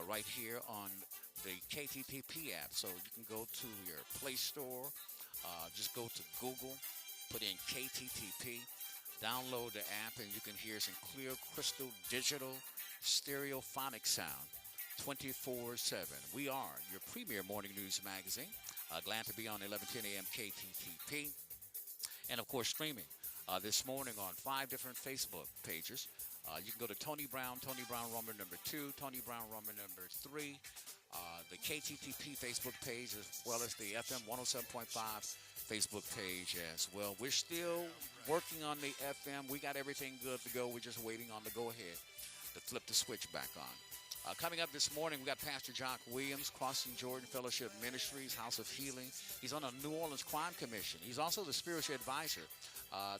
right here on the KTTP app. So you can go to your Play Store, just go to Google, put in KTTP, download the app, and you can hear some clear, crystal, digital, stereophonic sound 24/7. We are your premier morning news magazine. Glad to be on 1110 a.m. KTTP. And of course, streaming this morning on 5 different Facebook pages. You can go to Tony Brown Rummer number 2, Tony Brown Rummer number 3, the KTTP Facebook page, as well as the FM 107.5 Facebook page as well. We're still working on the FM. We got everything good to go. We're just waiting on the go ahead to flip the switch back on. Coming up this morning, we got Pastor Jock Williams, Crossing Jordan Fellowship Ministries, House of Healing. He's on the New Orleans Crime Commission. He's also the spiritual advisor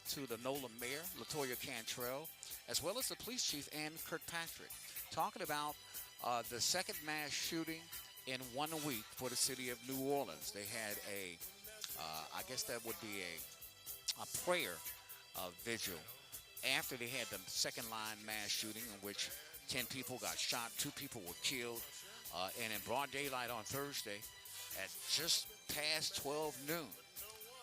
to the NOLA Mayor, Latoya Cantrell, as well as the police chief, Ann Kirkpatrick, talking about the second mass shooting in 1 week for the city of New Orleans. They had I guess that would be a prayer vigil after they had the second line mass shooting in which 10 people got shot, 2 people were killed, and in broad daylight on Thursday at just past 12 noon.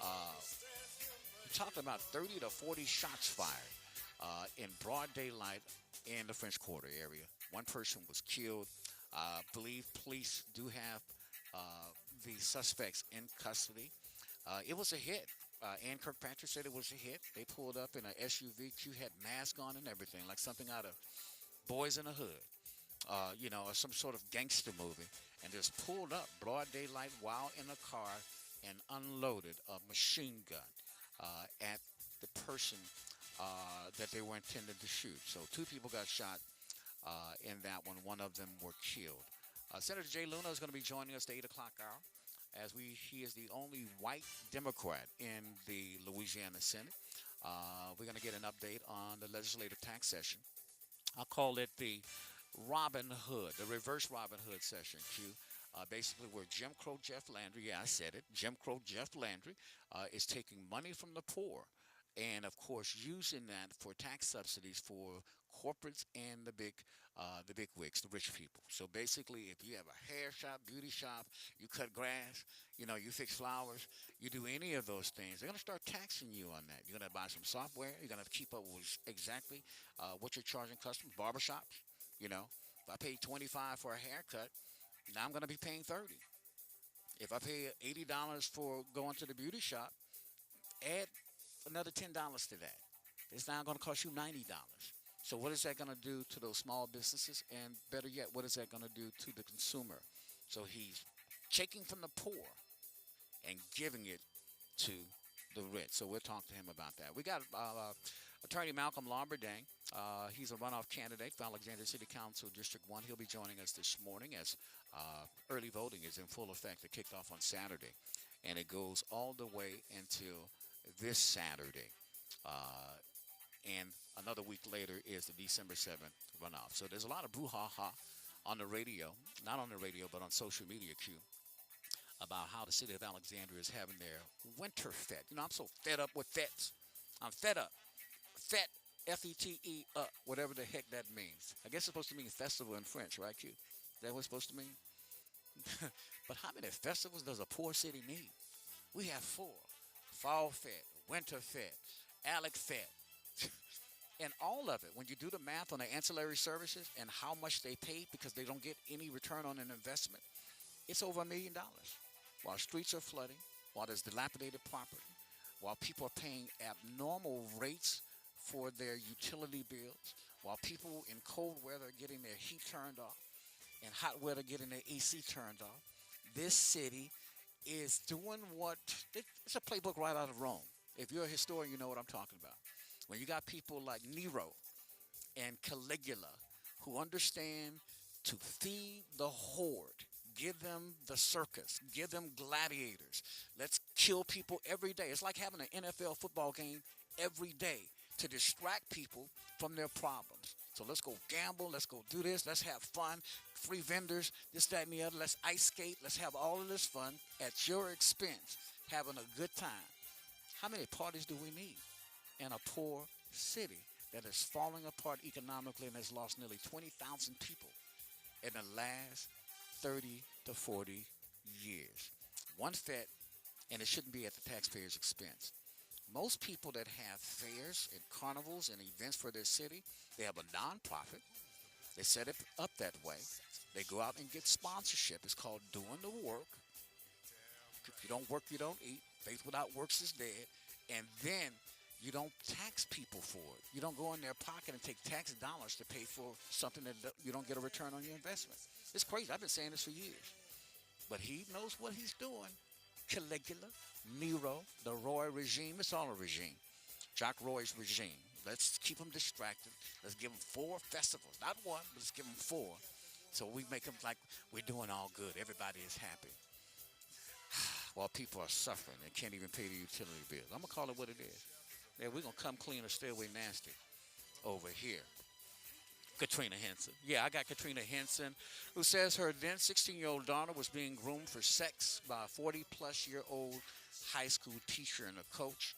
We're talking about 30 to 40 shots fired in broad daylight in the French Quarter area. 1 person was killed. I believe police do have the suspects in custody. It was a hit. Ann Kirkpatrick said it was a hit. They pulled up in an SUV. Q had mask on and everything, like something out of Boys in the Hood, or some sort of gangster movie, and just pulled up broad daylight while in a car and unloaded a machine gun at the person that they were intended to shoot. So 2 people got shot in that one. 1 of them were killed. Senator Jay Luna is going to be joining us at 8 o'clock hour, as he is the only white Democrat in the Louisiana Senate. We're going to get an update on the legislative tax session. I'll call it the Robin Hood, the reverse Robin Hood session, Q. Basically, where Jim Crow Jeff Landry, yeah, I said it, Jim Crow Jeff Landry is taking money from the poor and, of course, using that for tax subsidies for corporates and the big wigs, the rich people. So basically, if you have a hair shop, beauty shop, you cut grass, you fix flowers, you do any of those things, they're going to start taxing you on that. You're going to buy some software. You're going to keep up with exactly what you're charging customers. Barbershops, if I pay $25 for a haircut, now I'm going to be paying $30. If I pay $80 for going to the beauty shop, add another $10 to that. It's now going to cost you $90. So what is that going to do to those small businesses? And better yet, what is that going to do to the consumer? So he's taking from the poor and giving it to the rich. So we'll talk to him about that. We got Attorney Malcolm Lombardang. He's a runoff candidate for Alexandria City Council District 1. He'll be joining us this morning as early voting is in full effect. It kicked off on Saturday, and it goes all the way until this Saturday. And another week later is the December 7th runoff. So there's a lot of brouhaha on the radio, not on the radio, but on social media, Q, about how the city of Alexandria is having their winter fete. I'm so fed up with fetes. I'm fed up. Fete, F-E-T-E, whatever the heck that means. I guess it's supposed to mean festival in French, right, Q? Is that what it's supposed to mean? But how many festivals does a poor city need? We have 4. Fall Fete, Winter Fete, Alec Fete. And all of it, when you do the math on the ancillary services and how much they pay because they don't get any return on an investment, it's over $1 million. While streets are flooding, while there's dilapidated property, while people are paying abnormal rates for their utility bills, while people in cold weather are getting their heat turned off and hot weather getting their AC turned off, this city is doing it's a playbook right out of Rome. If you're a historian, you know what I'm talking about. When you got people like Nero and Caligula who understand to feed the horde, give them the circus, give them gladiators. Let's kill people every day. It's like having an NFL football game every day to distract people from their problems. So let's go gamble, let's go do this, let's have fun, free vendors, this, that, and the other. Let's ice skate, let's have all of this fun at your expense, having a good time. How many parties do we need in a poor city that is falling apart economically and has lost nearly 20,000 people in the last 30 to 40 years. One vet, and it shouldn't be at the taxpayer's expense. Most people that have fairs and carnivals and events for their city, they have a nonprofit. They set it up that way. They go out and get sponsorship. It's called doing the work. If you don't work, you don't eat. Faith without works is dead. And then you don't tax people for it. You don't go in their pocket and take tax dollars to pay for something that you don't get a return on your investment. It's crazy. I've been saying this for years. But he knows what he's doing. Caligula, Nero, the Roy regime. It's all a regime. Jock Roy's regime. Let's keep them distracted. Let's give them 4 festivals. Not one, but let's give them 4. So we make them like we're doing all good. Everybody is happy. While people are suffering and can't even pay the utility bills. I'm going to call it what it is. Yeah, we're going to come clean or stay away nasty over here. Katrina Henson. Yeah, I got Katrina Henson, who says her then 16-year-old daughter was being groomed for sex by a 40-plus-year-old high school teacher and a coach.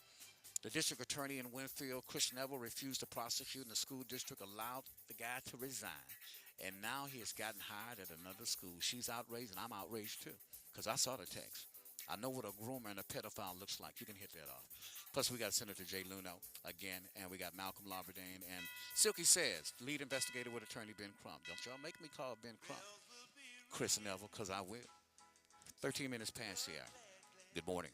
The district attorney in Winfield, Chris Neville, refused to prosecute, and the school district allowed the guy to resign. And now he has gotten hired at another school. She's outraged, and I'm outraged, too, because I saw the text. I know what a groomer and a pedophile looks like. You can hit that off. Plus, we got Senator Jay Luno again, and we got Malcolm Labradine and Silky Says, lead investigator with attorney Ben Crump. Don't y'all make me call Ben Crump Chris Neville, because I will. 13 minutes past the hour. Good morning.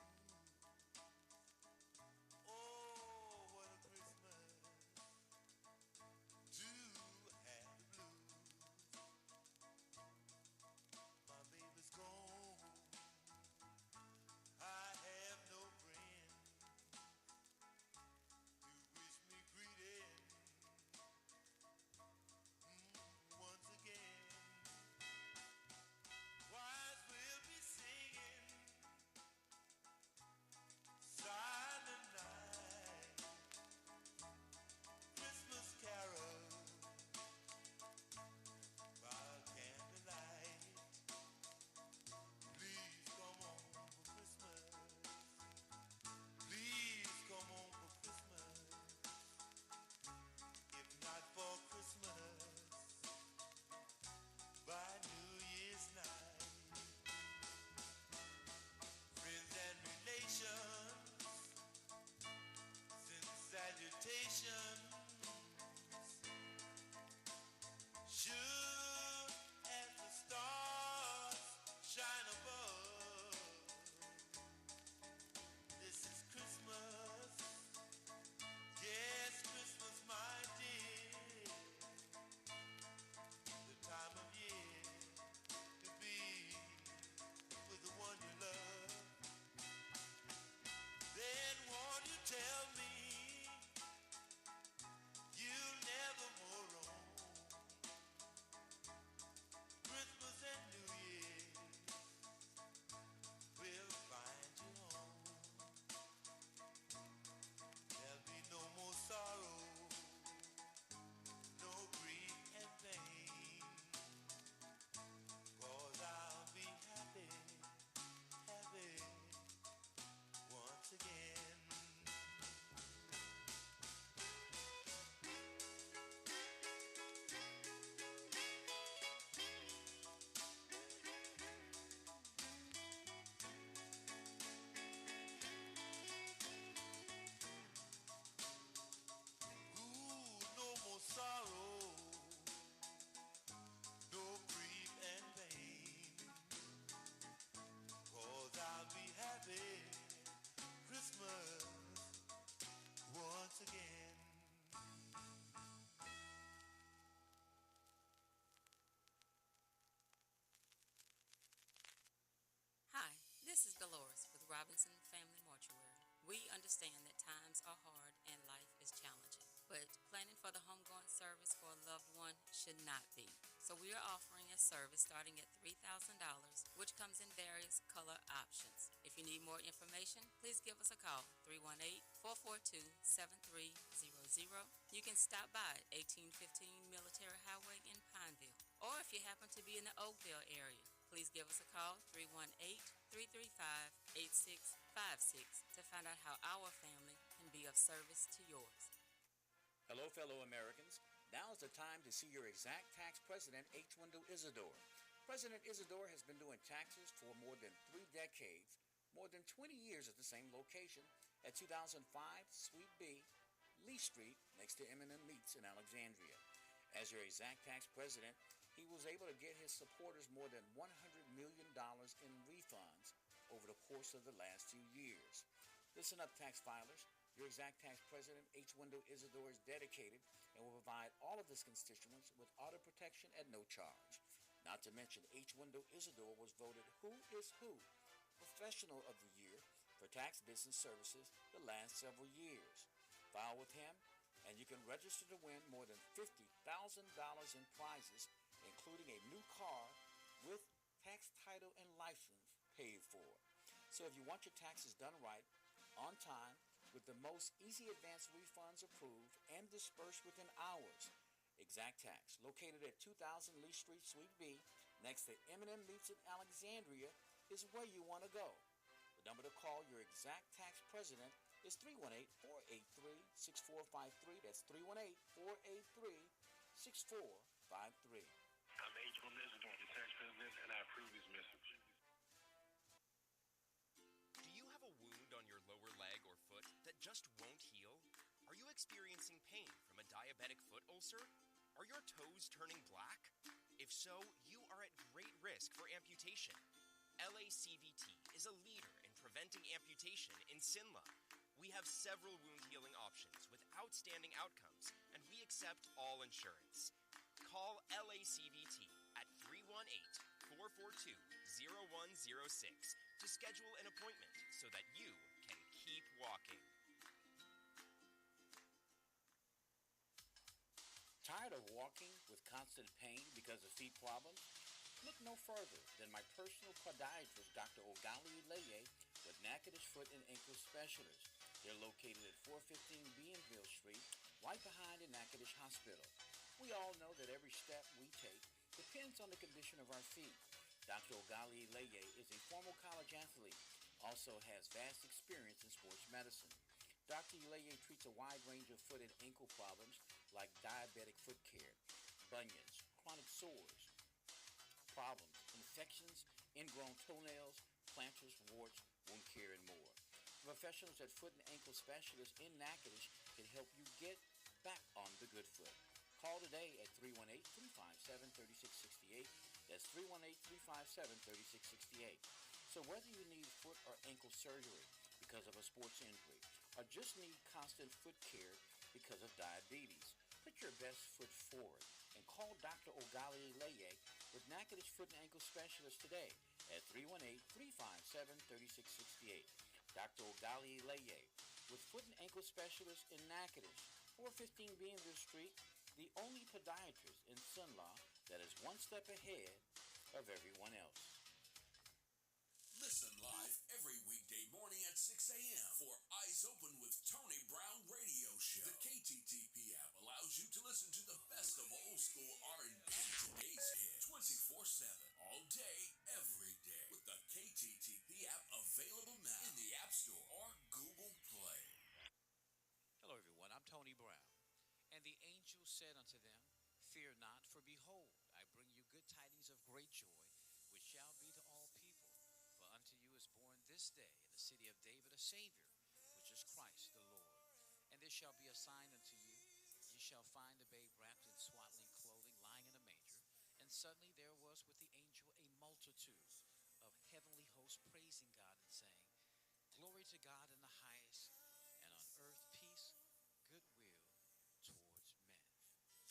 Hi, this is Dolores with Robinson Family Mortuary. We understand that times are hard and life is challenging, but planning for the homegoing service for a loved one should not be. So we are offering a service starting at $3,000, which comes in various color options. If you need more information, please give us a call, 318-442-7300. You can stop by 1815 Military Highway in Pineville, or if you happen to be in the Oakville area, please give us a call, 318-335-8656, to find out how our family can be of service to yours. Hello, fellow Americans. Now is the time to see your exact tax president, H. Wendell Isidore. President Isidore has been doing taxes for more than 3 decades, more than 20 years at the same location at 2005 Suite B, Lee Street, next to M&M Meats in Alexandria. As your exact tax president, he was able to get his supporters more than $100 million in refunds over the course of the last few years. Listen up, tax filers. Your exact tax president, H. Wendell Isidore, is dedicated and will provide all of his constituents with auto protection at no charge. Not to mention, H. Wendell Isidore was voted Who is Who Professional of the Year for Tax Business Services the last several years. File with him, and you can register to win more than $50,000 in prizes, including a new car with tax title and license paid for. So if you want your taxes done right, on time, with the most easy advance refunds approved and dispersed within hours, Exact Tax, located at 2000 Lee Street, Suite B, next to M&M Meats in Alexandria, is where you want to go. The number to call your Exact Tax president is 318-483-6453. That's 318-483-6453. I'm H. Wendell Isidore, the tax president, and I approve this message. Do you have a wound on your lower leg or foot that just won't heal? Are you experiencing pain from a diabetic foot ulcer? Are your toes turning black? If so, you are at great risk for amputation. LACVT is a leader in preventing amputation in Sinla. We have several wound healing options with outstanding outcomes, and we accept all insurance. Call LACVT at 318-442-0106 to schedule an appointment so that you can keep walking. Tired of walking with constant pain because of feet problems? Look no further than my personal podiatrist, Dr. Ogali Ileye, with Natchitoches Foot and Ankle Specialists. They're located at 415 Bienville Street, right behind the Natchitoches Hospital. We all know that every step we take depends on the condition of our feet. Dr. Ogali Ileye is a former college athlete, also has vast experience in sports medicine. Dr. Ileye treats a wide range of foot and ankle problems like diabetic foot care, bunions, chronic sores, problems, infections, ingrown toenails, planters, warts, wound care, and more. Professionals at Foot and Ankle Specialists in Natchitoches can help you get back on the good foot. Call today at 318-357-3668. That's 318-357-3668. So whether you need foot or ankle surgery because of a sports injury, or just need constant foot care because of diabetes, put your best foot forward and call Dr. Ogali Ileye with Natchitoches Foot and Ankle Specialist today at 318-357-3668. Dr. Ogali Ileye with Foot and Ankle Specialist in Natchitoches, 415 Bienville Street, the only podiatrist in Sunlaw that is one step ahead of everyone else. Listen live every weekday morning at 6 a.m. for Eyes Open with Tony Brown Radio Show. The KTTP app allows you to listen to the best of old school R&B and today's hit 24/7, all day, every day, with the KTTP app available now in the App Store or Google Play. Hello, everyone. I'm Tony Brown. And the angel said unto them, Fear not, for behold, I bring you good tidings of great joy, which shall be to all people. For unto you is born this day in the city of David a Savior, which is Christ the Lord. And this shall be a sign unto you. Ye shall find the babe wrapped in swaddling clothing, lying in a manger. And suddenly there was with the angel a multitude of heavenly hosts praising God and saying, Glory to God in the highest, and on earth peace, goodwill towards men.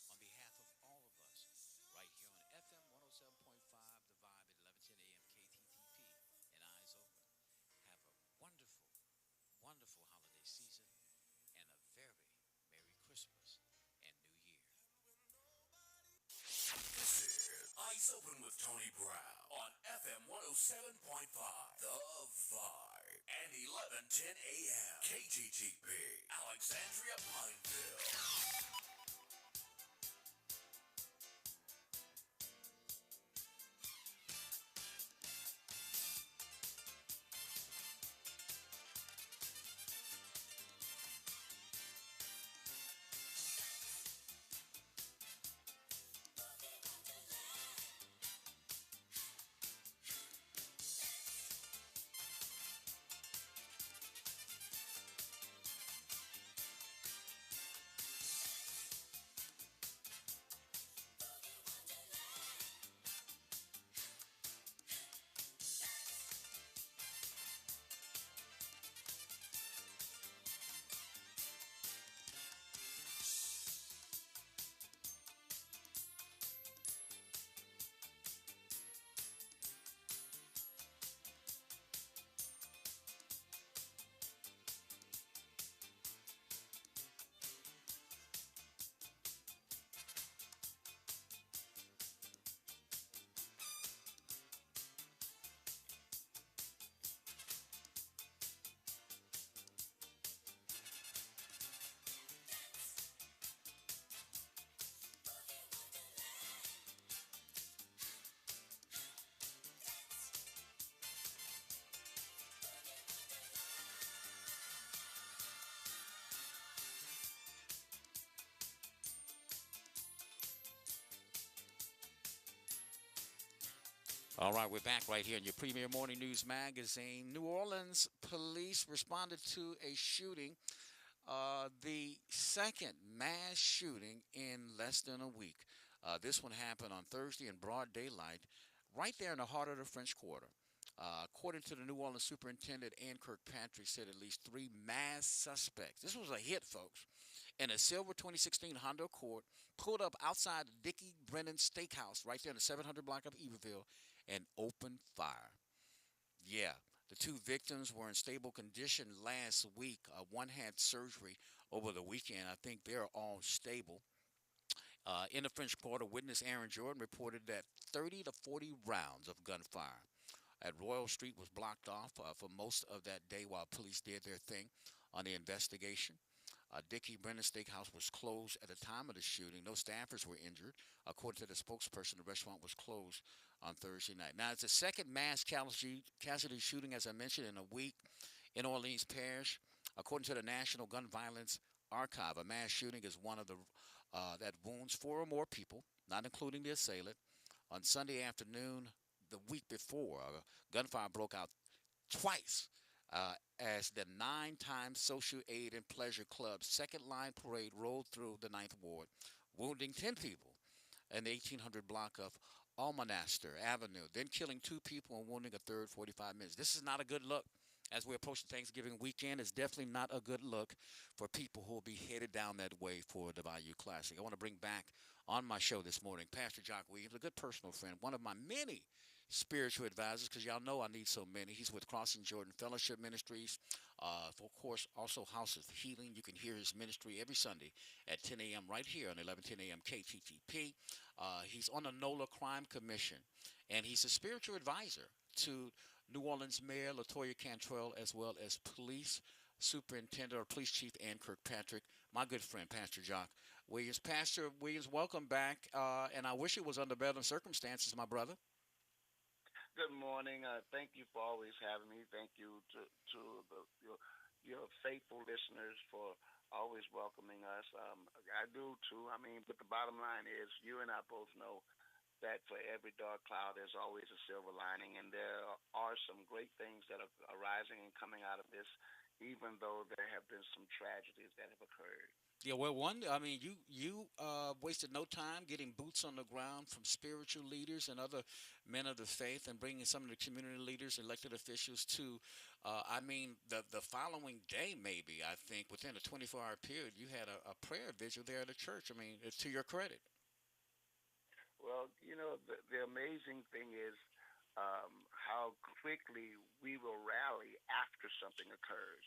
On behalf of all of us, right here on FM 107.5, The Vibe at 1110 AM KTTP, and Eyes Open, have a wonderful, wonderful holiday season and a very Merry Christmas and New Year. This is Eyes Open with Tony Brown on FM 107.5, The Vibe, and 1110 AM KTTP, Alexandria Pineville. All right, we're back right here in your premier morning news magazine. New Orleans police responded to a shooting, the second mass shooting in less than a week. This one happened on Thursday in broad daylight, right there in the heart of the French Quarter. According to the New Orleans superintendent, Ann Kirkpatrick, said at least three mass suspects. This was a hit, folks. In a silver 2016 Honda Accord pulled up outside Dickie Brennan Steakhouse right there in the 700 block of Iberville and opened fire. Yeah, the two victims were in stable condition last week. One had surgery over the weekend. I think they're all stable. In the French Quarter, witness Aaron Jordan reported that 30 to 40 rounds of gunfire at Royal Street was blocked off for most of that day while police did their thing on the investigation. Dickie Brennan Steakhouse was closed at the time of the shooting. No staffers were injured. According to the spokesperson, the restaurant was closed on Thursday night. Now, it's the second mass casualty shooting, as I mentioned, in a week in Orleans Parish. According to the National Gun Violence Archive, a mass shooting is one of the that wounds four or more people, not including the assailant. On Sunday afternoon, the week before, gunfire broke out twice as the nine-time Social Aid and Pleasure Club's second line parade rolled through the Ninth Ward, wounding 10 people in the 1800 block of Almonaster Avenue, then killing two people and wounding a third 45 minutes. This is not a good look. As we approach the Thanksgiving weekend, it's definitely not a good look for people who will be headed down that way for the Bayou Classic. I want to bring back on my show this morning Pastor Jock Williams, a good personal friend, one of my many spiritual advisors, because y'all know I need so many. He's with Crossing Jordan Fellowship Ministries. Of course, also House of Healing. You can hear his ministry every Sunday at 10 a.m. right here on 1110 a.m. KTTP. He's on the NOLA Crime Commission, and he's a spiritual advisor to New Orleans Mayor Latoya Cantrell, as well as Police Superintendent or Police Chief Ann Kirkpatrick, my good friend, Pastor Jock Williams. Pastor Williams, welcome back, and I wish it was under better circumstances, my brother. Good morning. Thank you for always having me. Thank you to your faithful listeners for always welcoming us. I do too. I mean, but the bottom line is, you and I both know that for every dark cloud, there's always a silver lining, and there are some great things that are arising and coming out of this, even though there have been some tragedies that have occurred. Yeah, well, you wasted no time getting boots on the ground from spiritual leaders and other men of the faith, and bringing some of the community leaders, elected officials to. The following day, maybe, I think within a 24-hour period, you had a prayer vigil there at the church. I mean, it's to your credit. Well, the amazing thing is how quickly we will rally after something occurs.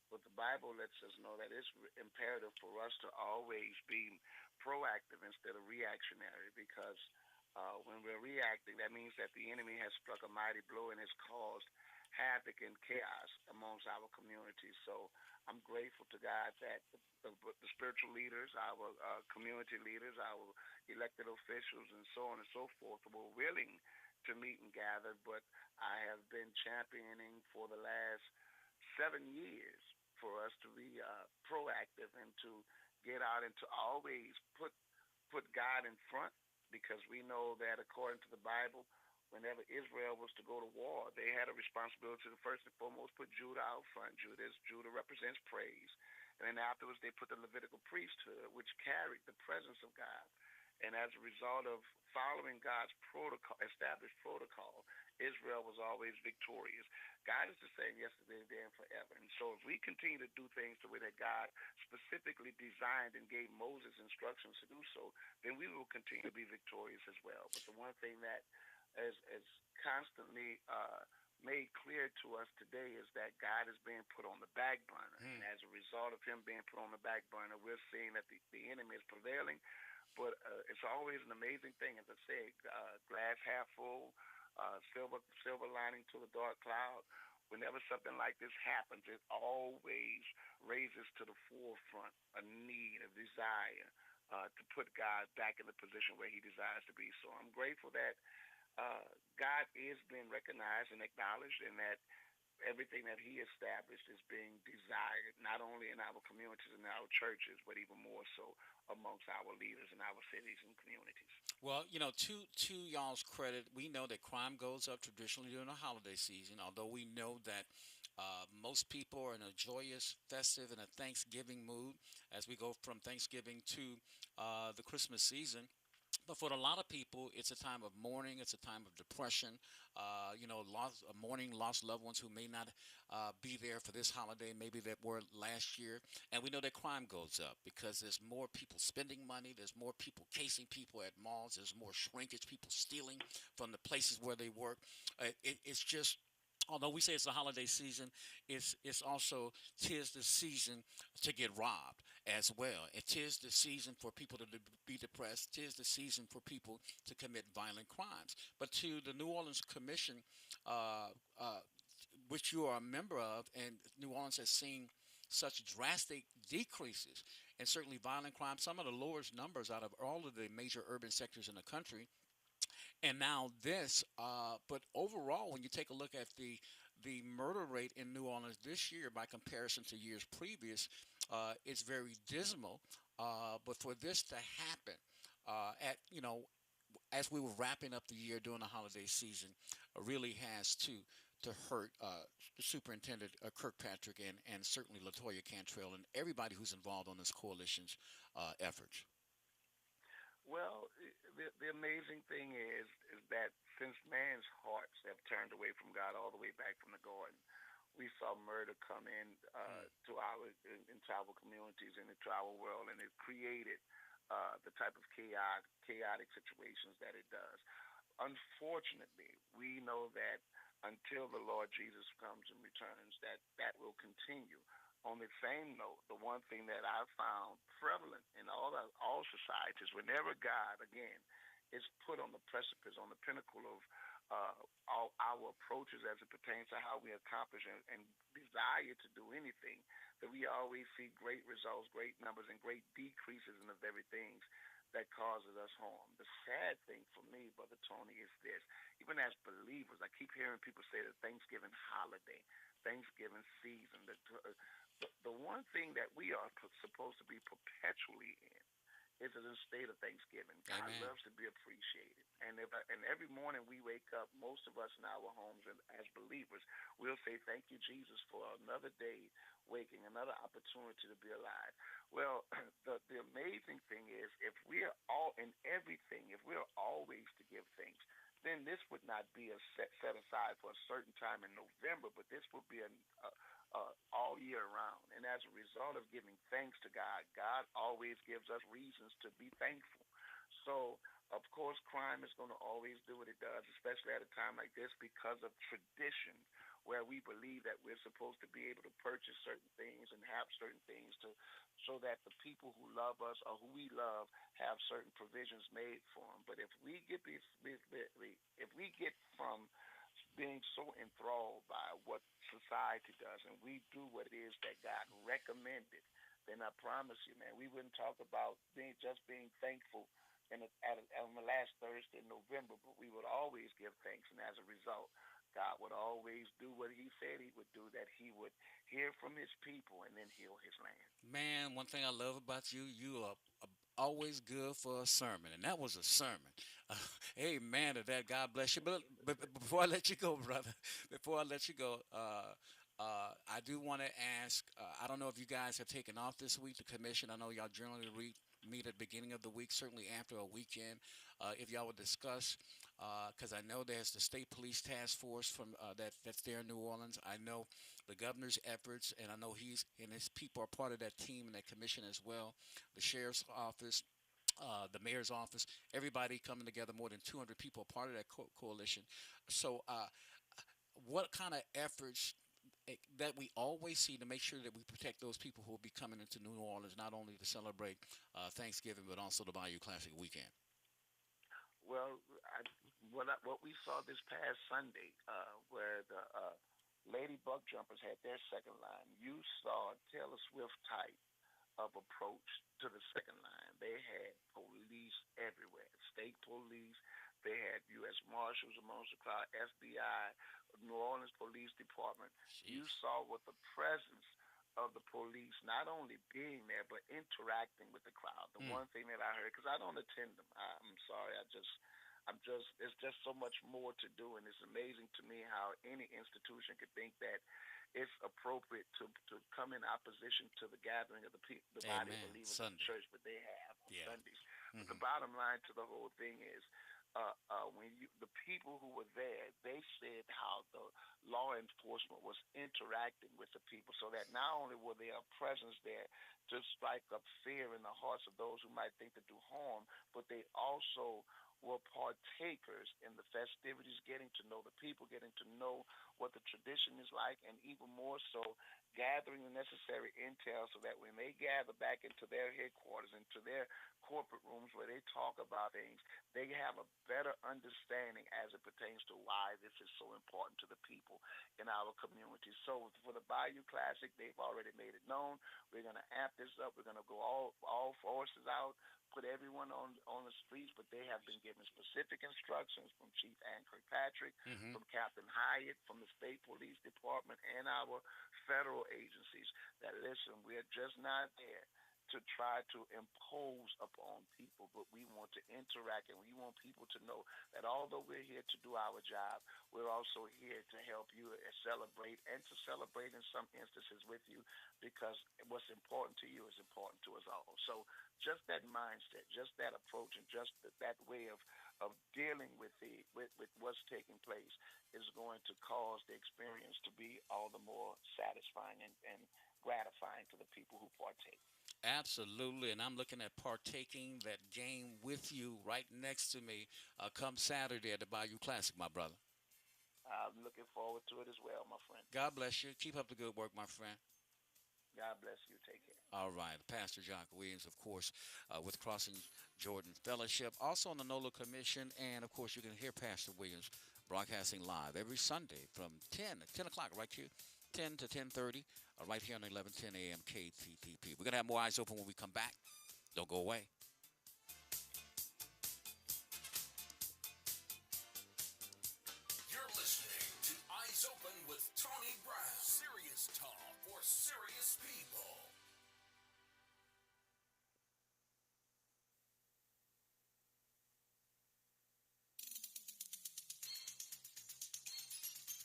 But the Bible lets us know that it's imperative for us to always be proactive instead of reactionary, because when we're reacting, that means that the enemy has struck a mighty blow and has caused havoc and chaos amongst our community. So I'm grateful to God that the spiritual leaders, our community leaders, our elected officials, and so on and so forth were willing to meet and gather. But I have been championing for the last 7 years for us to be proactive and to get out and to always put God in front, because we know that according to the Bible, whenever Israel was to go to war, they had a responsibility to first and foremost put Judah out front. Judah represents praise. And then afterwards they put the Levitical priesthood, which carried the presence of God. And as a result of following God's protocol, established protocol, Israel was always victorious. God is the same yesterday, today, and forever. And so if we continue to do things the way that God specifically designed and gave Moses instructions to do so, then we will continue to be victorious as well. But the one thing that is constantly made clear to us today is that God is being put on the back burner. And as a result of him being put on the back burner, we're seeing that the enemy is prevailing. But it's always an amazing thing, as I said, glass half full, silver lining to the dark cloud. Whenever something like this happens, it always raises to the forefront a need, a desire to put God back in the position where he desires to be. So I'm grateful that God is being recognized and acknowledged, and that everything that he established is being desired, not only in our communities and our churches, but even more so amongst our leaders in our cities and communities. Well, to y'all's credit, we know that crime goes up traditionally during the holiday season. Although we know that most people are in a joyous, festive, and a Thanksgiving mood as we go from Thanksgiving to the Christmas season. But for a lot of people, it's a time of mourning. It's a time of depression. Mourning lost loved ones who may not be there for this holiday, maybe that were last year. And we know that crime goes up because there's more people spending money. There's more people casing people at malls. There's more shrinkage, people stealing from the places where they work. It's just, although we say it's the holiday season, it's also tis the season to get robbed as well. It is the season for people to be depressed. Tis the season for people to commit violent crimes. But to the New Orleans Commission, uh, uh, which you are a member of, and New Orleans has seen such drastic decreases and certainly violent crime, some of the lowest numbers out of all of the major urban sectors in the country. And now this, but overall, when you take a look at the murder rate in New Orleans this year by comparison to years previous, it's very dismal. But for this to happen, at as we were wrapping up the year during the holiday season, really has to hurt Superintendent Kirkpatrick and certainly Latoya Cantrell and everybody who's involved on this coalition's efforts. Well, the amazing thing is that since man's hearts have turned away from God all the way back from the garden, we saw murder come in to our into our communities and into our world, and it created the type of chaotic situations that it does. Unfortunately, we know that until the Lord Jesus comes and returns, that will continue. On the same note, the one thing that I've found prevalent in all societies, whenever God again is put on the precipice, on the pinnacle of all our approaches as it pertains to how we accomplish and desire to do anything, that we always see great results, great numbers, and great decreases in the very things that causes us harm. The sad thing for me, Brother Tony, is this. Even as believers, I keep hearing people say the Thanksgiving holiday, Thanksgiving season, the one thing that we are supposed to be perpetually in is in a state of thanksgiving. God Amen. loves to be appreciated. And every morning we wake up, most of us in our homes and as believers, we'll say, thank you, Jesus, for another day waking, another opportunity to be alive. Well, the amazing thing is if we're all in everything, if we're always to give thanks, then this would not be a set aside for a certain time in November, but this would be all year round. And as a result of giving thanks to God, God always gives us reasons to be thankful. So, of course, crime is going to always do what it does, especially at a time like this because of tradition, where we believe that we're supposed to be able to purchase certain things and have certain things so that the people who love us or who we love have certain provisions made for them. But if we get if we get from being so enthralled by what society does and we do what it is that God recommended, then I promise you, man, we wouldn't talk about being thankful on the last Thursday in November, but we would always give thanks. And as a result, God would always do what he said he would do, that he would hear from his people and then heal his land. Man, one thing I love about you, you are always good for a sermon, and that was a sermon. Amen to that. God bless you. But before I let you go, brother, before I let you go, I do want to ask. I don't know if you guys have taken off this week. The commission. I know y'all generally meet at the beginning of the week, certainly after a weekend. If y'all would discuss, because I know there's the state police task force from that's there in New Orleans. I know the governor's efforts, and I know he's and his people are part of that team and that commission as well. The sheriff's office, the mayor's office, everybody coming together, more than 200 people are part of that coalition. So, what kind of efforts that we always see to make sure that we protect those people who will be coming into New Orleans, not only to celebrate Thanksgiving, but also the Bayou Classic weekend? Well, what we saw this past Sunday, where the Lady Buck Jumpers had their second line, you saw Taylor Swift type of approach to the second line. They had police everywhere, state police, They had U.S. Marshals amongst the crowd, FBI, New Orleans Police Department. You Jeez. saw with the presence of the police not only being there but interacting with the crowd. The Mm. one thing that I heard, because I don't attend them, I'm sorry, it's just so much more to do, and it's amazing to me how any institution could think that it's appropriate to come in opposition to the gathering of the body of Amen. believers in the Sunday. church, but they have on Yeah. Sundays. But the Hmm. bottom line to the whole thing is, when the people who were there, they said how the law enforcement was interacting with the people, so that not only were there a presence there to strike up fear in the hearts of those who might think to do harm, but they also were partakers in the festivities, getting to know the people, getting to know what the tradition is like, and even more so, gathering the necessary intel so that when they gather back into their headquarters, into their corporate rooms where they talk about things, they have a better understanding as it pertains to why this is so important to the people in our community. So for the Bayou Classic, they've already made it known. We're going to amp this up. We're going to go all forces out, put everyone on the streets, but they have been given specific instructions from Chief Ann Kirkpatrick, Hmm. from Captain Hyatt, from the State Police Department, and our federal agencies that, listen, we're just not there to try to impose upon people, but we want to interact, and we want people to know that although we're here to do our job, we're also here to help you celebrate, and to celebrate in some instances with you, because what's important to you is important to us all. So just that mindset, just that approach, and just that way of dealing with with what's taking place is going to cause the experience to be all the more satisfying and gratifying to the people who partake. Absolutely, and I'm looking at partaking that game with you right next to me come Saturday at the Bayou Classic, my brother. I'm looking forward to it as well, my friend. God bless you. Keep up the good work, my friend. God bless you. Take care. All right, Pastor John Williams, of course, with Crossing Jordan Fellowship, also on the NOLA Commission, and of course, you can hear Pastor Williams broadcasting live every Sunday from 10 o'clock, right here, 10 to 10:30, right here on 11:10 a.m. KTTP. We're gonna have more eyes open when we come back. Don't go away. You're listening to Eyes Open with Tony Brown. Serious talk for serious people.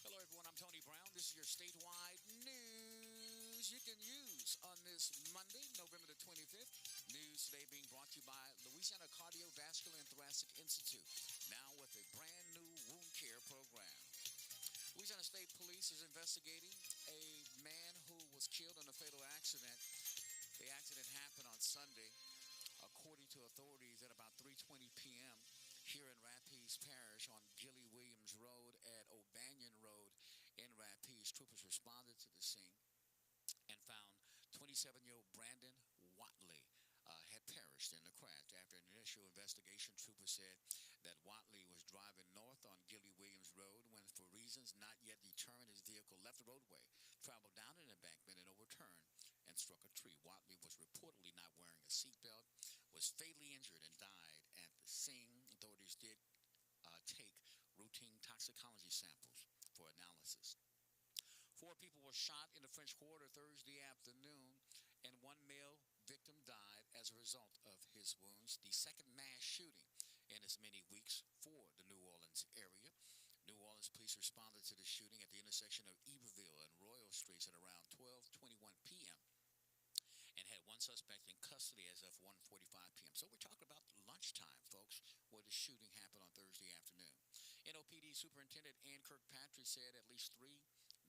Hello, everyone. I'm Tony Brown. This is your statewide news you can use on this Monday, November the 25th. News today being brought to you by Louisiana Cardiovascular and Thoracic Institute, now with a brand new wound care program. Louisiana State Police is investigating a man who was killed in a fatal accident. The accident happened on Sunday, according to authorities, at about 3:20 p.m. here in Rapides Parish on Gilly Williams Road at O'Banion Road in Rapides. Troopers responded to the scene and found 27-year-old Brandon Watley had perished in the crash. After an initial investigation, troopers said that Watley was driving north on Gilly Williams Road when, for reasons not yet determined, his vehicle left the roadway, traveled down an embankment, and overturned and struck a tree. Watley was reportedly not wearing a seatbelt, was fatally injured, and died at the scene. Authorities did take routine toxicology samples for analysis. 4 people were shot in the French Quarter Thursday afternoon, and 1 male victim died as a result of his wounds. The second mass shooting in as many weeks for the New Orleans area. New Orleans police responded to the shooting at the intersection of Iberville and Royal Streets at around 12:21 p.m. and had 1 suspect in custody as of 1:45 p.m. So we're talking about lunchtime, folks, where the shooting happened on Thursday afternoon. NOPD Superintendent Ann Kirkpatrick said at least 3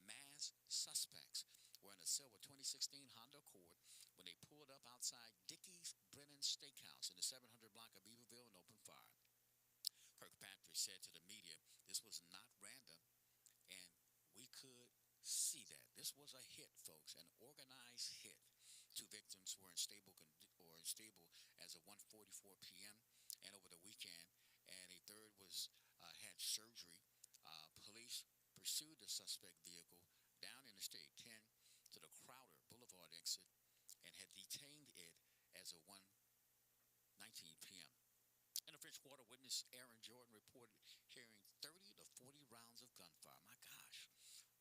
masked suspects were in a silver 2016 Honda Accord when they pulled up outside Dickey's Brennan Steakhouse in the 700 block of Beaverville and opened fire. Kirkpatrick said to the media, "This was not random, and we could see that. This was a hit, folks, an organized hit. 2 victims were in stable as of 1:44 p.m. and over the weekend, and a third was had surgery. Police pursued the suspect vehicle down Interstate 10 to the Crowder Boulevard exit and had detained it as of 1:19 p.m. In the French Quarter, witness Aaron Jordan reported hearing 30 to 40 rounds of gunfire. My gosh.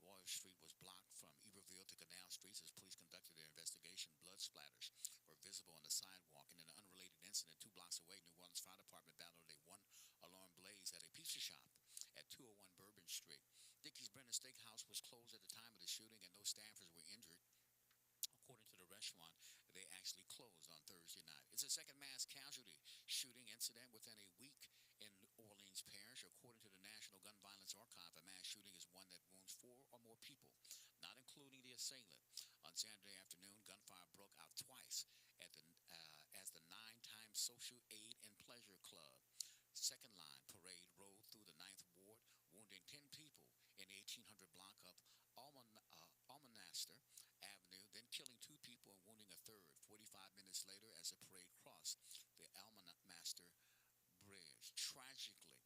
Royal Street was blocked from Iberville to Canal Streets as police conducted their investigation. Blood splatters were visible on the sidewalk. And in an unrelated incident 2 blocks away, New Orleans Fire Department battled a one-alarm blaze at a pizza shop at 201 Bourbon Street. Dickey's Brennan Steakhouse was closed at the time of the shooting, and no staffers were injured. According to the restaurant, they actually closed on Thursday night. It's the second mass casualty shooting incident within a week in New Orleans Parish. According to the National Gun Violence Archive, a mass shooting is one that wounds 4 or more people, not including the assailant. On Saturday afternoon, gunfire broke out twice at the as the 9-time Social Aid and Pleasure Club Second Line Parade rolled through the Ninth Ward, wounding 10 people in the 1800 block of Almonaster Avenue, then killing 2 people and wounding a third 45 minutes later as the parade crossed the Almonaster Bridge. Tragically,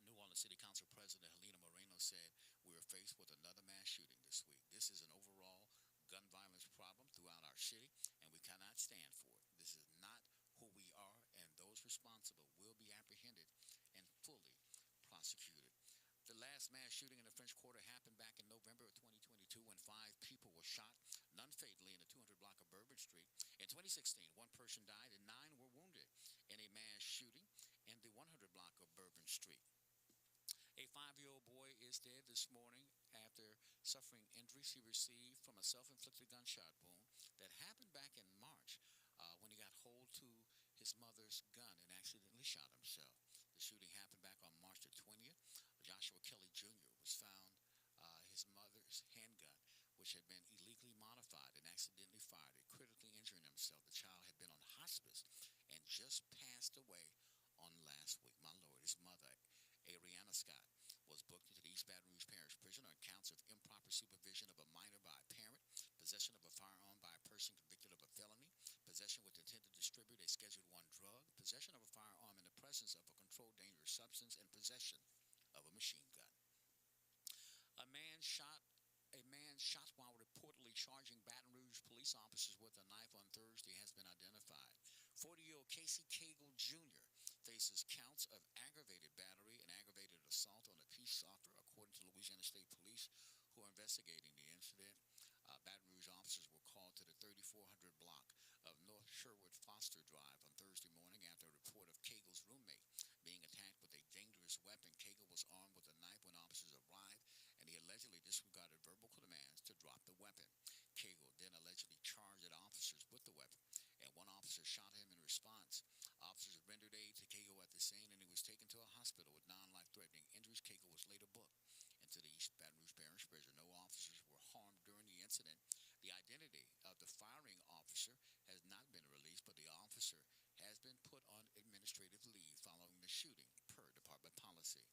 New Orleans City Council President Helena Moreno said, "We are faced with another mass shooting this week. This is an overall gun violence problem throughout our city, and we cannot stand for it. This is not who we are, and those responsible will be apprehended and fully prosecuted." The last mass shooting in the French Quarter happened back in November of 2022 when 5 people were shot, none fatally, in the 200 block of Bourbon Street. In 2016, 1 person died and 9 were wounded in a mass shooting in the 100 block of Bourbon Street. A 5-year-old boy is dead this morning after suffering injuries he received from a self-inflicted gunshot wound that happened back in March when he got hold to his mother's gun and accidentally shot himself. The shooting happened back on March the 20th. Joshua Kelly Jr. was found his mother's handgun, which had been illegally modified, and accidentally fired it, critically injuring himself. The child had been on hospice and just passed away on last week. My Lord, his mother, Ariana Scott, was booked into the East Baton Rouge Parish Prison on counts of improper supervision of a minor by a parent, possession of a firearm by a person convicted of a felony, possession with intent to distribute a Schedule I drug, possession of a firearm in the presence of a controlled dangerous substance, and possession of a machine gun. A man shot while reportedly charging Baton Rouge police officers with a knife on Thursday has been identified. 40-year-old Casey Cagle Jr. faces counts of aggravated battery and aggravated assault on a peace officer, according to Louisiana State Police, who are investigating the incident. Baton Rouge officers were called to the 3400 block of North Sherwood Foster Drive on Thursday morning after a report of Cagle's roommate being attacked with a dangerous weapon. Cagle was armed with a knife when officers arrived, and he allegedly disregarded verbal commands to drop the weapon. Cagle then allegedly charged at officers with the weapon, and one officer shot him in response. Officers rendered aid to Cagle at the scene, and he was taken to a hospital with non-life-threatening injuries. Cagle was later booked into the East Baton Rouge Parish Prison. No officers were harmed during the incident. The identity of the firing officer has not been released, but the officer has been put on administrative leave following the shooting, per department policy.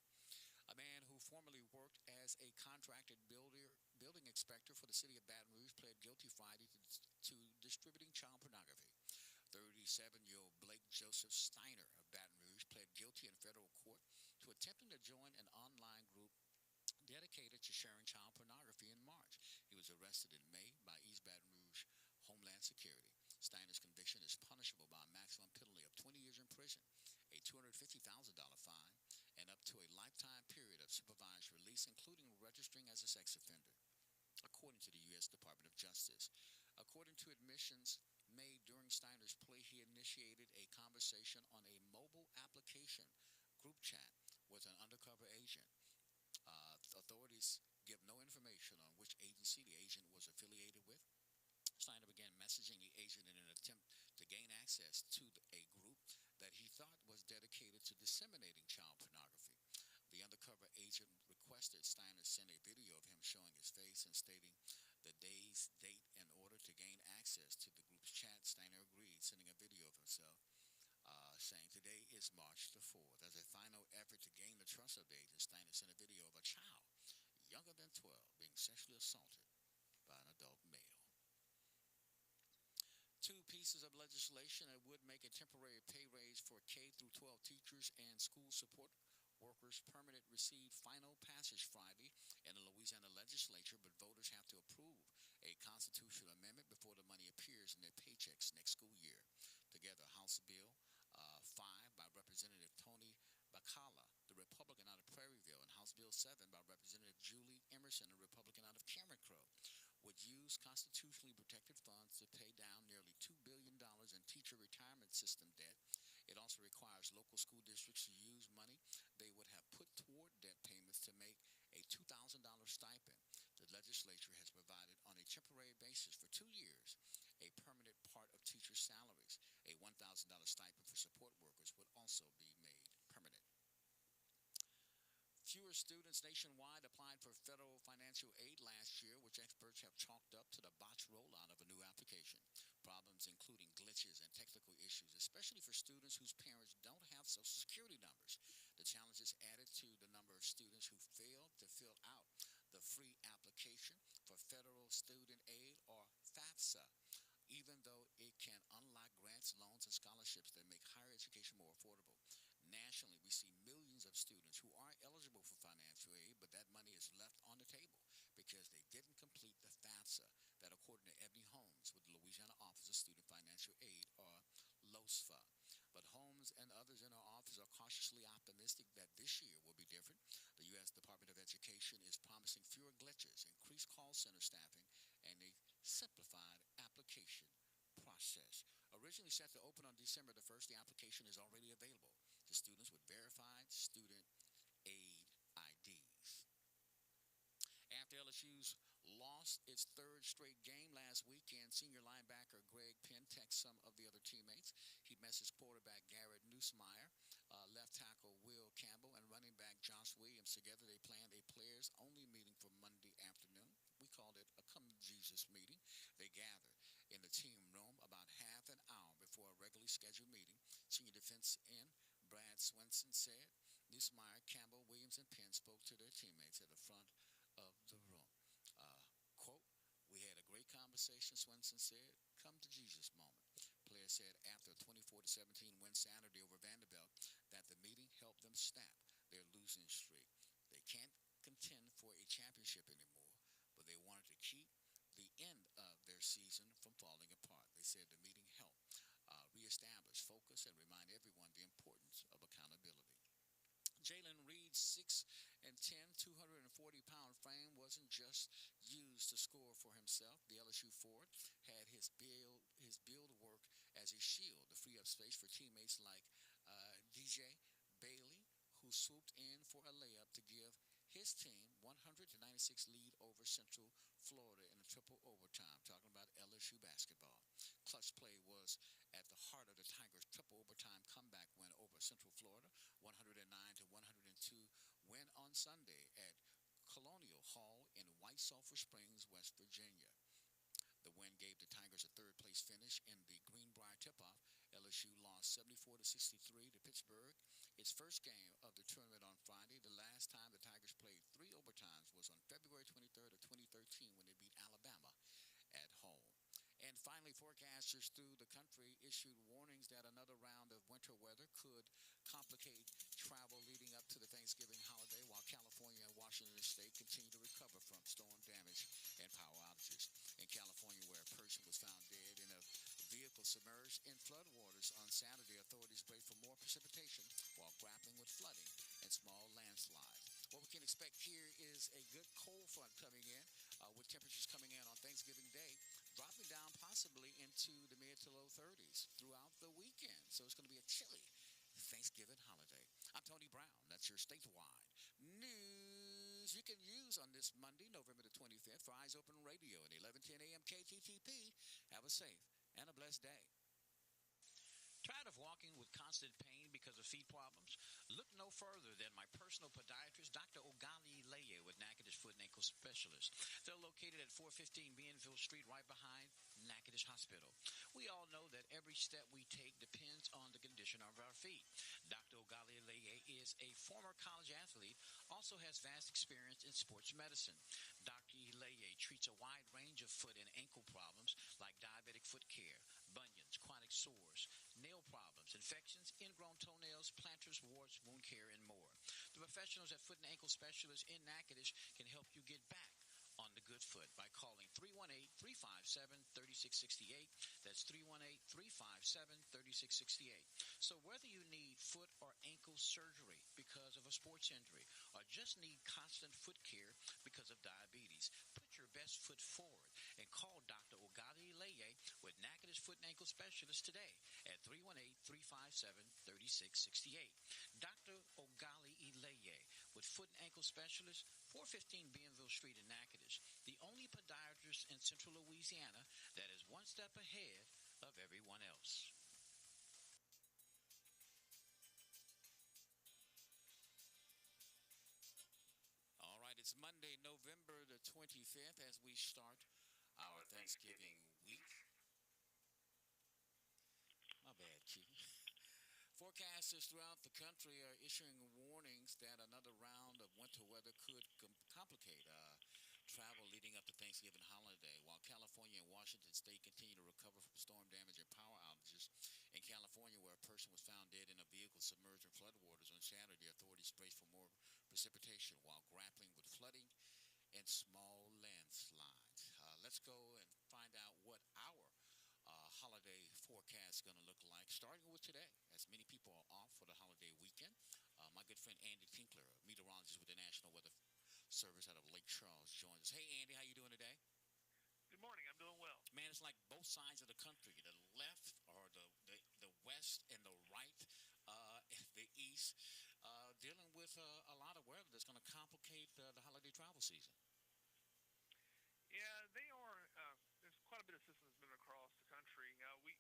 A man who formerly worked as a contracted building inspector for the city of Baton Rouge pled guilty Friday to distributing child pornography. 37-year-old Blake Joseph Steiner of Baton Rouge pled guilty in federal court to attempting to join an online group dedicated to sharing child pornography in March. He was arrested in May by East Baton Rouge Homeland Security. Steiner's conviction is punishable by a maximum penalty of 20 years in prison, a $250,000 fine, and up to a lifetime period of supervised release, including registering as a sex offender, according to the U.S. Department of Justice. According to admissions made during Steiner's plea, he initiated a conversation on a mobile application group chat with an undercover agent. Authorities give no information on which agency the agent was affiliated with. Steiner began messaging the agent in an attempt to gain access to a group that he thought was dedicated to disseminating child pornography. The undercover agent requested Steiner send a video of him showing his face and stating the day's date in order to gain access to the group's chat. Steiner agreed, sending a video of himself saying, "Today is March the 4th. As a final effort to gain the trust of the agent, Steiner sent a video of a child younger than 12 being sexually assaulted by an adult male. 2 pieces of legislation that would make a temporary pay raise for K through 12 teachers and school support workers permanent received final passage Friday in the Louisiana legislature, but voters have to approve a constitutional amendment before the money appears in their paychecks next school year. Together, House Bill 5 by Representative Representative Tony Bacala, the Republican out of Prairieville, and House Bill 7 by Representative Julie Emerson, a Republican out of Cameron Crow, would use constitutionally protected funds to pay down nearly $2 billion in teacher retirement system debt. It also requires local school districts to use money they would have put toward debt payments to make a $2,000 stipend. The legislature has provided on a temporary basis for 2 years a permanent part of teacher salaries. A $1,000 stipend for support workers would also be made permanent. Fewer students nationwide applied for federal financial aid last year, which experts have chalked up to the botched rollout of a new application. Problems including glitches and technical issues, especially for students whose parents don't have Social Security numbers. The challenges added to the number of students who failed to fill out the free application for federal student aid, or FAFSA, even though it can unlock grants, loans, and scholarships that make higher education more affordable. Nationally, we see millions of students who aren't eligible for financial aid, but that money is left on the table because they didn't complete the FAFSA, that according to Ebony Holmes with the Louisiana Office of Student Financial Aid, or LOSFA. But Holmes and others in our office are cautiously optimistic that this year will be different. The U.S. Department of Education is promising fewer glitches, increased call center staffing, and a simplified application process. Originally set to open on December the 1st, the application is already available to students with verified student aid IDs. After LSU's lost its third straight game last weekend, senior linebacker Greg Penn texted some of the other teammates. He messaged quarterback Garrett Nussmeier, left tackle Will Campbell, and running back Josh Williams. Together they planned a players-only meeting for Monday afternoon. We called it a Come to Jesus meeting. They gathered in the team room about half an hour before a regularly scheduled meeting. Senior defense end Brad Swenson said Nussmeier, Campbell, Williams, and Penn spoke to their teammates at the front of the room. Quote, "We had a great conversation," Swenson said. "Come to Jesus moment." Players said after a 24-17 win Saturday over Vanderbilt that the meeting helped them snap their losing streak. They can't contend for a championship anymore, but they wanted to keep the end of their season from falling apart. They said the meeting helped reestablish focus and remind everyone the importance of accountability. Jalen Reed's 6'10", 240-pound frame wasn't just used to score for himself. The LSU forward had his build work as a shield to free up space for teammates like DJ Bailey, who swooped in for a layup to give his team 100-96 lead over Central Florida in a triple overtime. Talking about LSU basketball. Clutch play was at the heart of the Tigers' triple overtime comeback win over Central Florida, 109-102 win on Sunday at Colonial Hall in White Sulphur Springs, West Virginia. The win gave the Tigers a third-place finish in the Greenbrier tip-off. LSU lost 74-63 to Pittsburgh, its first game of the tournament on Friday. The last time the Tigers played 3 overtimes was on February 23rd of 2013 when they beat Alabama at home. And finally, forecasters through the country issued warnings that another round of winter weather could complicate travel leading up to the Thanksgiving holiday, while California and Washington State continue to recover from storm damage and power outages. In California, where a person was found dead in a vehicle submerged in floodwaters on Saturday, authorities braced for more precipitation while grappling with flooding and small landslides. What we can expect here is a good cold front coming in, with temperatures coming in on Thanksgiving Day, dropping down possibly into the mid to low 30s throughout the weekend. So it's going to be a chilly Thanksgiving holiday. I'm Tony Brown. That's your statewide news you can use on this Monday, November the 25th, for Eyes Open Radio at 11:10 a.m. KTTP. Have a safe and a blessed day. Tired of walking with constant pain because of feet problems? Look no further than my personal podiatrist, Dr. Ogali Leye with Natchitoches Foot and Ankle Specialist. They're located at 415 Bienville Street, right behind Natchitoches Hospital. We all know that every step we take depends on the condition of our feet. Dr. Ogali Leye is a former college athlete, also has vast experience in sports medicine. Dr. Leye treats a wide range of foot and ankle problems like diabetic foot care, bunions, chronic sores, nail problems, infections, ingrown toenails, planters, warts, wound care, and more. The professionals at Foot and Ankle Specialists in Natchitoches can help you get back on the good foot by calling 318-357-3668. That's 318-357-3668. So whether you need foot or ankle surgery because of a sports injury or just need constant foot care because of diabetes, put your best foot forward and call Dr. Ogali Leye with Natchitoches Foot and Ankle Specialist today at 318-357-3668. Dr. Ogali Leye with Foot and Ankle Specialist, 415 Bienville Street in Natchitoches, the only podiatrist in central Louisiana that is one step ahead of everyone else. All right, it's Monday, November the 25th as we start our Thanksgiving week. My bad, Chief. Forecasters throughout the country are issuing warnings that another round of winter weather could complicate travel leading up to Thanksgiving holiday. While California and Washington State continue to recover from storm damage and power outages, in California, where a person was found dead in a vehicle submerged in floodwaters on Saturday, authorities brace for more precipitation while grappling with flooding and small landslides. Let's go and find out what our holiday forecast is going to look like, starting with today, as many people are off for the holiday weekend. My good friend Andy Tinkler, meteorologist with the National Weather Service out of Lake Charles, joins us. Hey, Andy, how you doing today? Good morning. I'm doing well. Man, it's like both sides of the country, the left or the west and the right, the east, dealing with a lot of weather that's going to complicate the holiday travel season. Yeah, they are. There's quite a bit of systems moving across the country. We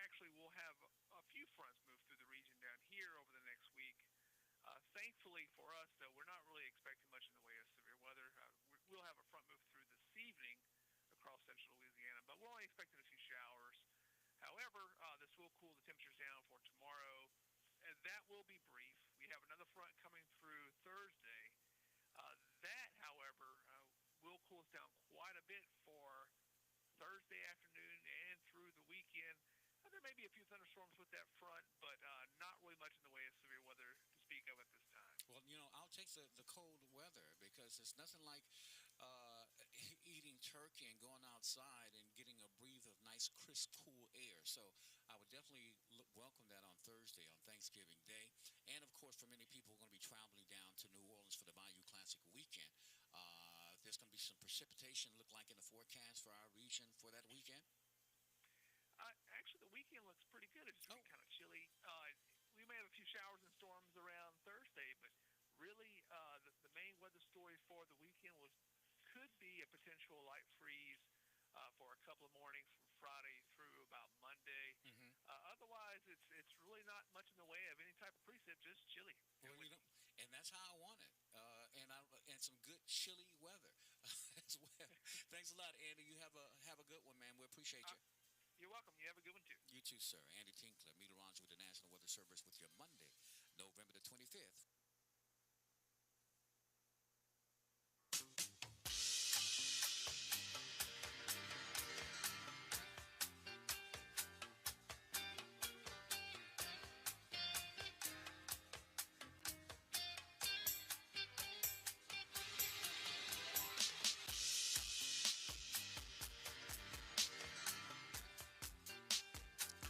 actually will have a few fronts move through the region down here over the next week. Thankfully for us, though, we're not really expecting much in the way of severe weather. We'll have a front move through this evening across central Louisiana, but we're only expecting a few showers. However, this will cool the temperatures down for tomorrow, and that will be brief. We have another front coming through Thursday. That, however, will cool us down quite a bit for Thursday afternoon and through the weekend. There may be a few thunderstorms with that front, but not really much in the way of severe weather to speak of at this time. Well, I'll take the cold weather because it's nothing like eating turkey and going outside and getting a breath of nice, crisp, cool air. So I would definitely welcome that on Thursday, on Thanksgiving Day. And, of course, for many people who are going to be traveling down to New Orleans for the Bayou Classic weekend, there's going to be some precipitation, look like in the forecast for our region for that weekend. Actually, the weekend looks pretty good. It's just kind of chilly. We may have a few showers and storms around Thursday, but really the main weather story for the weekend could be a potential light freeze for a couple of mornings from Friday through about Monday. Mm-hmm. Otherwise, it's really not much in the way of any type of precip, just chilly. Well, and that's how I want it. And some good chilly weather as well. Thanks a lot, Andy. You have a good one, man. We appreciate you. You're welcome. You have a good one, too. You too, sir. Andy Tinkler, meteorologist with the National Weather Service with your Monday, November the 25th.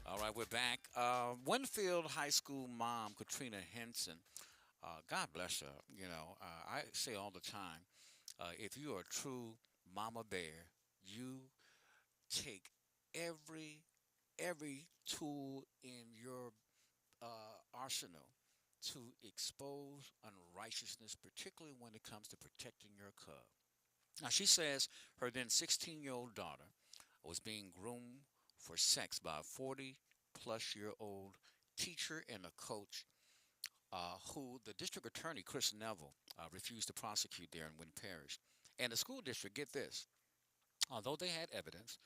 All right, we're back. Winfield High School mom, Katrina Henson, God bless her. I say all the time, if you are a true mama bear, you take every tool in your arsenal to expose unrighteousness, particularly when it comes to protecting your cub. Now, she says her then 16-year-old daughter was being groomed for sex by a 40-plus-year-old teacher and a coach who the district attorney, Chris Neville, refused to prosecute there in Wynn Parish. And the school district, get this, although they had evidence,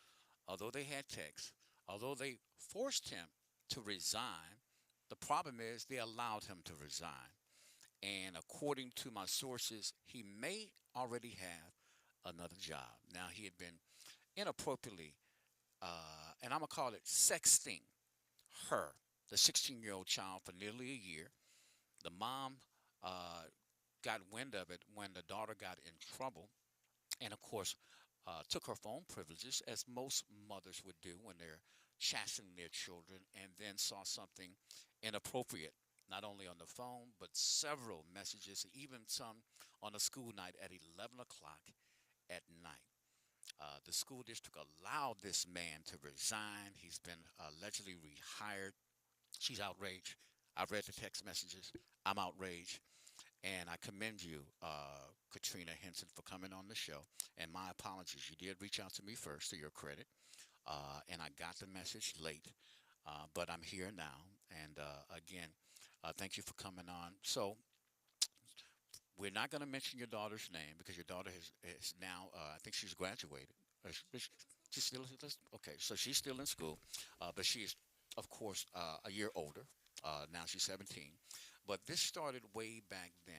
although they had text, although they forced him to resign, the problem is they allowed him to resign. And according to my sources, he may already have another job. Now, he had been inappropriately and I'm going to call it sexting her, the 16-year-old child, for nearly a year. The mom got wind of it when the daughter got in trouble and of course, took her phone privileges, as most mothers would do when they're chastening their children, and then saw something inappropriate, not only on the phone, but several messages, even some on a school night at 11 o'clock at night. The school district allowed this man to resign. He's been allegedly rehired. She's outraged. I've read the text messages. I'm outraged. And I commend you, Katrina Henson, for coming on the show. And my apologies. You did reach out to me first, to your credit. And I got the message late. But I'm here now. And again, thank you for coming on. So we're not going to mention your daughter's name because your daughter is now, I think she's graduated. She's still, okay, so she's still in school. But she is, of course, a year older. Now she's 17. But this started way back then.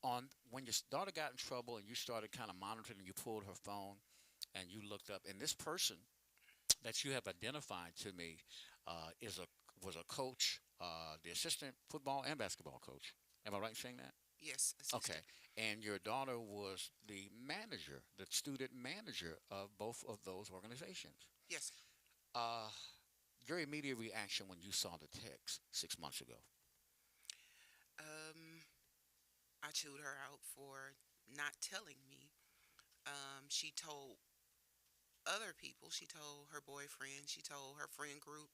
On when your daughter got in trouble and you started kind of monitoring, you pulled her phone and you looked up, and this person that you have identified to me was a coach, the assistant football and basketball coach. Am I right in saying that? Yes. Assistant. Okay. And your daughter was the manager, the student manager of both of those organizations. Yes. Uh, your immediate reaction when you saw the text 6 months ago? I chewed her out for not telling me. She told other people. She told her boyfriend. She told her friend group,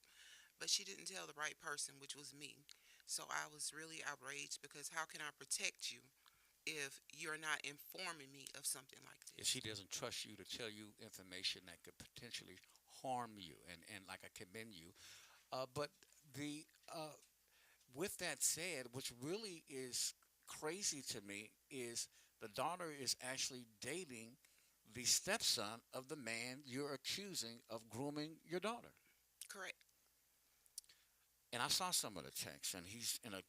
but she didn't tell the right person, which was me. So I was really outraged because how can I protect you if you're not informing me of something like If this? she doesn't trust you to tell you information that could potentially harm you, and like I commend you, but the with that said, which really is crazy to me is the daughter is actually dating the stepson of the man you're accusing of grooming your daughter. Correct. And I saw some of the texts, and he's in a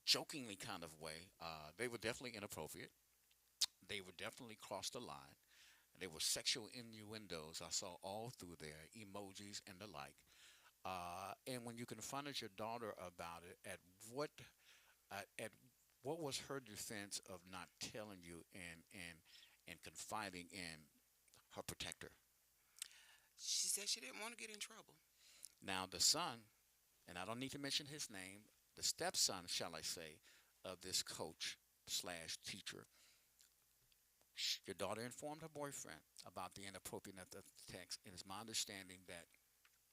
jokingly kind of way. They were definitely inappropriate. They were definitely crossed the line. There were sexual innuendos I saw all through there, emojis and the like. And when you confronted your daughter about it, at what was her defense of not telling you and confiding in her protector? She said she didn't want to get in trouble. Now the son, and I don't need to mention his name, the stepson, shall I say, of this coach slash teacher. Your daughter informed her boyfriend about the inappropriateness of the text, and it's my understanding that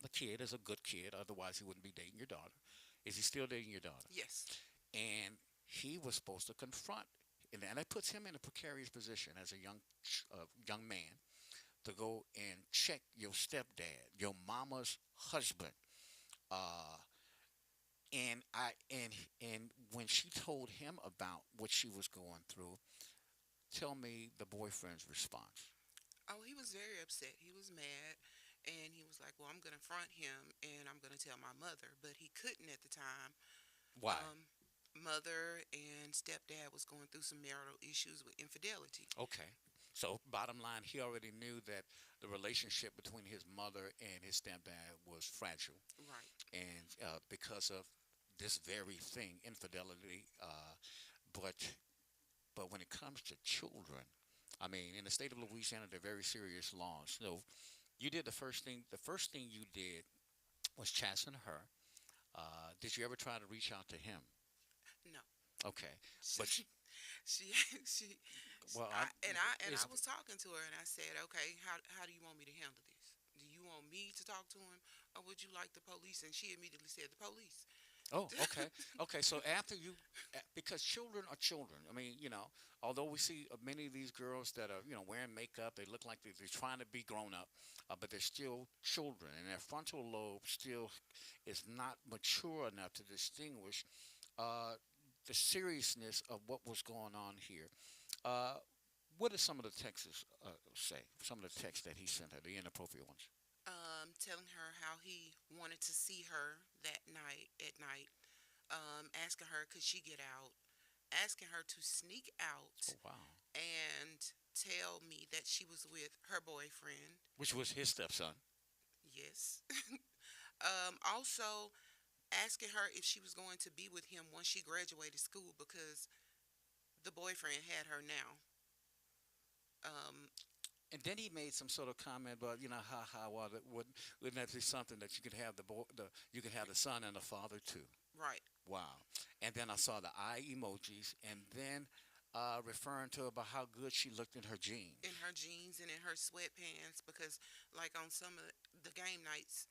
the kid is a good kid, otherwise he wouldn't be dating your daughter. Is he still dating your daughter? Yes. And he was supposed to confront, and that puts him in a precarious position as a young man to go and check your stepdad, your mama's husband. And when she told him about what she was going through, tell me the boyfriend's response. Oh, he was very upset. He was mad. And he was like, well, I'm going to front him and I'm going to tell my mother. But he couldn't at the time. Why? Mother and stepdad was going through some marital issues with infidelity. Okay. So bottom line, he already knew that the relationship between his mother and his stepdad was fragile. Right. And because of this very thing, infidelity. But when it comes to children, I mean, in the state of Louisiana, they're very serious laws. So you did the first thing. The first thing you did was chasten her. Did you ever try to reach out to him? No. Okay, but She well, I was talking to her and I said, okay, how do you want me to handle this? Do you want me to talk to him, or would you like the police? And she immediately said the police. oh, okay, okay. So after because children are children. I mean, although we see many of these girls that are, wearing makeup, they look like they're trying to be grown up, but they're still children, and their frontal lobe still is not mature enough to distinguish the seriousness of what was going on here. What did some of the texts say? Some of the texts that he sent her, the inappropriate ones. Telling her how he wanted to see her that night at night, asking her could she get out, asking her to sneak out. Oh, wow. And tell me that she was with her boyfriend, Which was his stepson. yes. Also asking her if she was going to be with him once she graduated school because the boyfriend had her now. Um, And then he made some sort of comment about, well, wouldn't that be something that you could have you could have the son and the father too? right. Wow. And then I saw the eye emojis, and then referring to about how good she looked in her In jeans. her jeans and in her sweatpants, because like on some of the game nights,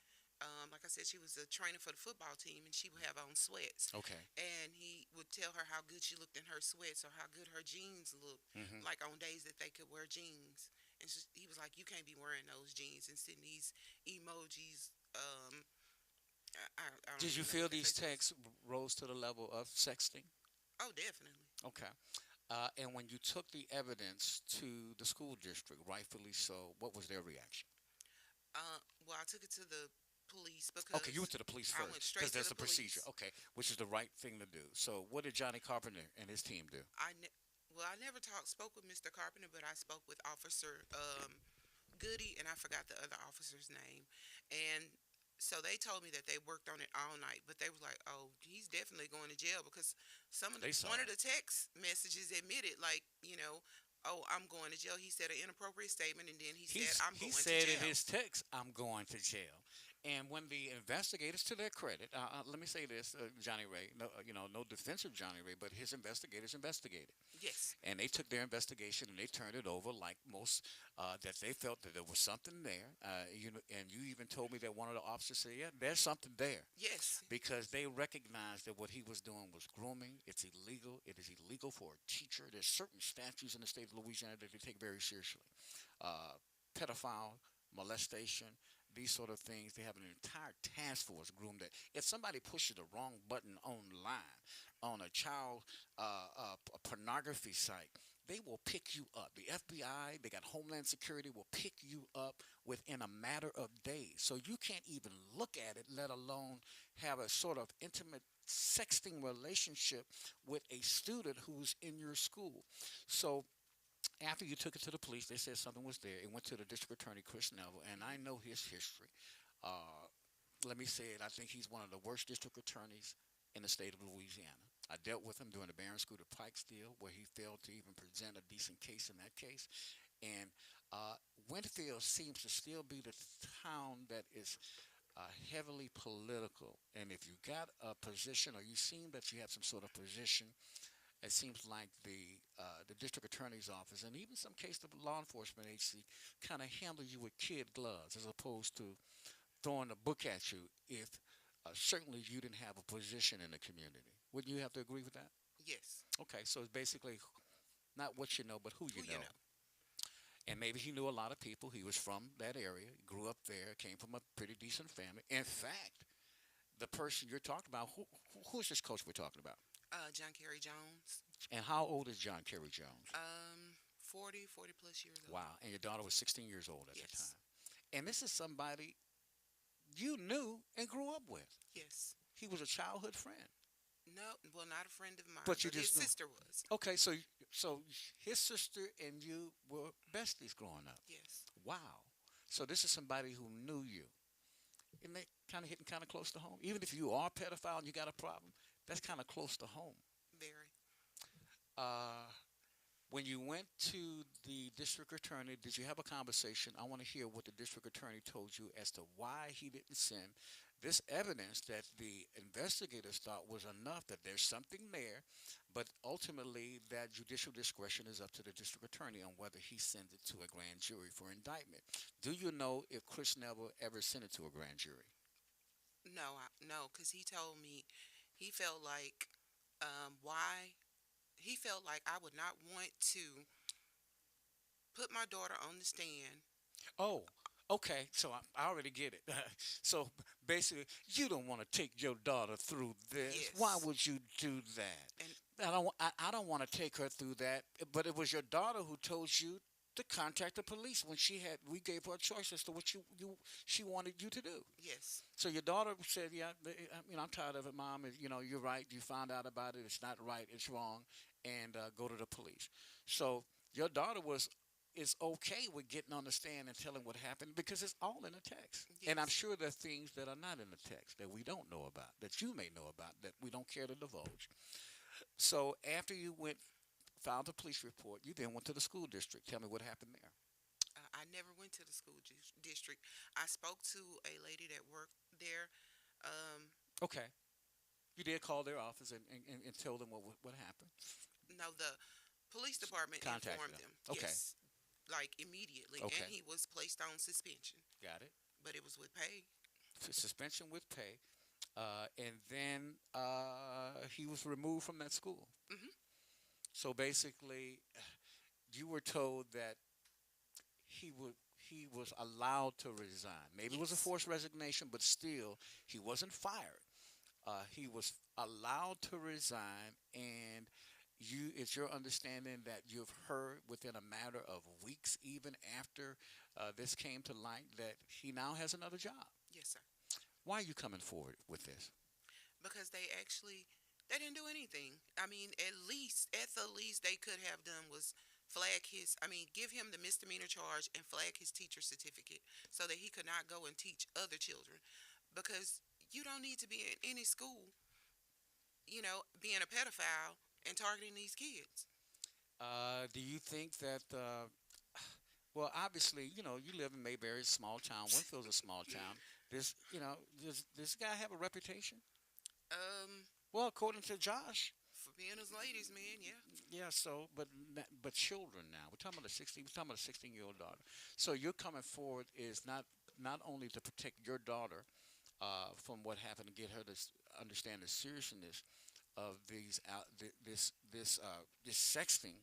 like I said, she was a trainer for the football team, and she would have on sweats. Okay. And he would tell her how good she looked in her sweats or how good her jeans looked, Hmm. like on days that they could wear jeans. And he was like, "You can't be wearing those jeans and sending these emojis." I don't Did you even know feel what to these say. texts rose to the level of sexting? Oh, definitely. Okay. And when you took the evidence to the school district, rightfully so, what was their reaction? Well, I took it to the police Okay, you because went to the police I went first straight because to there's the a procedure. police. Okay, which is the right thing to do. So, what did Johnny Carpenter and his team do? Well, I never spoke with Mr. Carpenter, but I spoke with Officer Goody, and I forgot the other officer's name. And so they told me that they worked on it all night, but they was like, "Oh, he's definitely going to jail," because They saw one of it. the text messages admitted, like, "Oh, I'm going to jail." He said an inappropriate statement, and then he said, "I'm He going to said in jail." his text, "I'm going to jail." And when the investigators, to their credit, let me say this, Johnny Ray, no, no defense of Johnny Ray, but his investigators investigated, Yes, and they took their investigation and they turned it over like most, that they felt that there was something there. And you even told me that one of the officers said, "Yeah, there's something there," yes, because they recognized that what he was doing was grooming. It's illegal. It is illegal for a teacher. There's certain statutes in the state of Louisiana that they take very seriously. Uh, Pedophile, molestation, these sort of things. They have an entire task force groomed that if somebody pushes the wrong button online on a child pornography site, they will pick you up. The FBI, they got Homeland Security, will pick you up within a matter of days. So you can't even look at it, let alone have a sort of intimate sexting relationship with a student who's in your school. So after you took it to the police, they said something was there. It went to the district attorney, Chris Neville, and I know his history. Uh, Let me say it. I think he's one of the worst district attorneys in the state of Louisiana. I dealt with him during the Barron Scooter Pikes deal, where he failed to even present a decent case in that case. And Winfield seems to still be the town that is heavily political. And if you got a position, or you seem that you have some sort of position, it seems like the district attorney's office and even some case the law enforcement agency kind of handle you with kid gloves as opposed to throwing a book at you if certainly you didn't have a position in the community. Wouldn't you have to agree with that? yes. Okay, so it's basically not what you know, but who Who you you know. know? And maybe he knew a lot of people. He was from that area, grew up there, came from a pretty decent family. In fact, the person you're talking about, who's this coach we're talking about? John Kerry Jones. And how old is John Kerry Jones? 40 plus years old. Wow. And your daughter was 16 years old at the Yes. time. And this is somebody you knew and grew up with. Yes. He was a childhood friend. No, well, not a friend of mine, But you but his just knew. sister was. Okay, so his sister and you were besties growing up. Yes. Wow. So this is somebody who knew you. Isn't that kind of hitting kind of close to home? Even if you are a pedophile and you got a problem, that's kind of close to home. Very. Uh, when you went to the district attorney, did you have a conversation? I want to hear what the district attorney told you as to why he didn't send this evidence that the investigators thought was enough, that there's something there, but ultimately that judicial discretion is up to the district attorney on whether he sends it to a grand jury for indictment. Do you know if Chris Neville ever sent it to a grand jury? No, because he told me he felt like why he felt like I would not want to put my daughter on the stand. Oh, okay. So I already get it. So basically, you don't want to take your daughter through this. Why Yes. would you do that? And I don't want to take her through that. But it was your daughter who told you to contact the police when we gave her a choice as to what she wanted you to do. yes, So your daughter said, "Yeah, I'm tired of it, Mom. You're right. You found out about it. It's not right. It's wrong, and go to the police." So your daughter is okay with getting on the stand and telling what happened because it's all in the text. And I'm yes, sure there are things that are not in the text that we don't know about, that you may know about, that we don't care to divulge. So after you went filed a police report. You then went to the school district. Tell me what happened there. I never went to the school district. I spoke to a lady that worked there. Um, Okay. You did call their office and tell them what happened. no, the police department Contacted informed them. them. Okay. Yes, like immediately, Okay. and he was placed on suspension, Got it. but it was with pay. Suspension with pay. And then he was removed from that school. Hmm. So basically, you were told that he was allowed to resign. Maybe it was a Yes. forced resignation, but still, he wasn't fired. He was allowed to resign, and it's your understanding that you've heard within a matter of weeks, even after this came to light, that he now has another job. Yes, sir. Why are you coming forward with this? Because they didn't do anything. I mean, at the least they could have done was give him the misdemeanor charge and flag his teacher certificate so that he could not go and teach other children. Because you don't need to be in any school, being a pedophile and targeting these kids. Do you think that? Well, obviously, you live in Mayberry, a small town. Winfield's a small town. Does this guy have a reputation? Um, Well, according to Josh, for being his ladies, man, yeah. yeah. So, but children now. We're talking about We're talking about a 16-year-old daughter. So you're coming forward is not only to protect your daughter from what happened, to get her to understand the seriousness of this sexting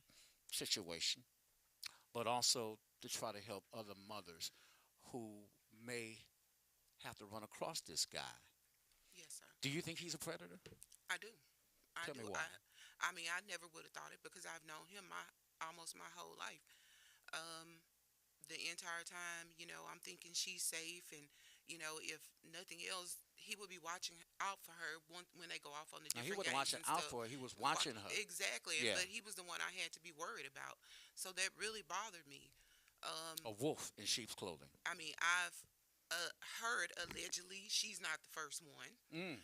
situation, but also to try to help other mothers who may have to run across this guy. Yes, sir. Do you think he's a predator? I do. I Tell do. me why. I mean, I never would have thought it because I've known him almost my whole life. The entire time, I'm thinking she's safe, and if nothing else, he would be watching out for her when they go off on the Now, different he wasn't games watching and out stuff. for her. He was watching her. Exactly, Yeah. but he was the one I had to be worried about. So that really bothered me. A wolf in sheep's clothing. I mean, I've heard allegedly she's not the first one. Mm.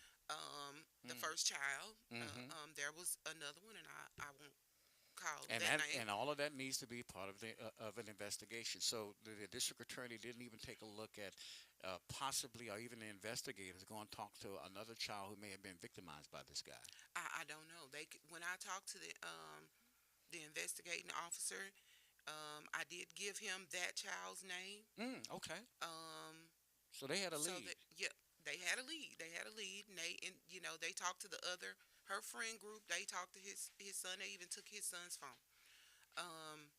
The first child. Mhm. There was another one, and I won't call And that name. and all of that needs to be part of of an investigation. So the district attorney didn't even take a look at possibly, or even the investigators go and talk to another child who may have been victimized by this guy. I don't know. When I talked to the investigating officer, I did give him that child's name. Okay. Um, So they had a so lead. that, yeah, they had a lead. They had a lead, and they talked to her friend group. They talked to his son. They even took his son's phone. Um,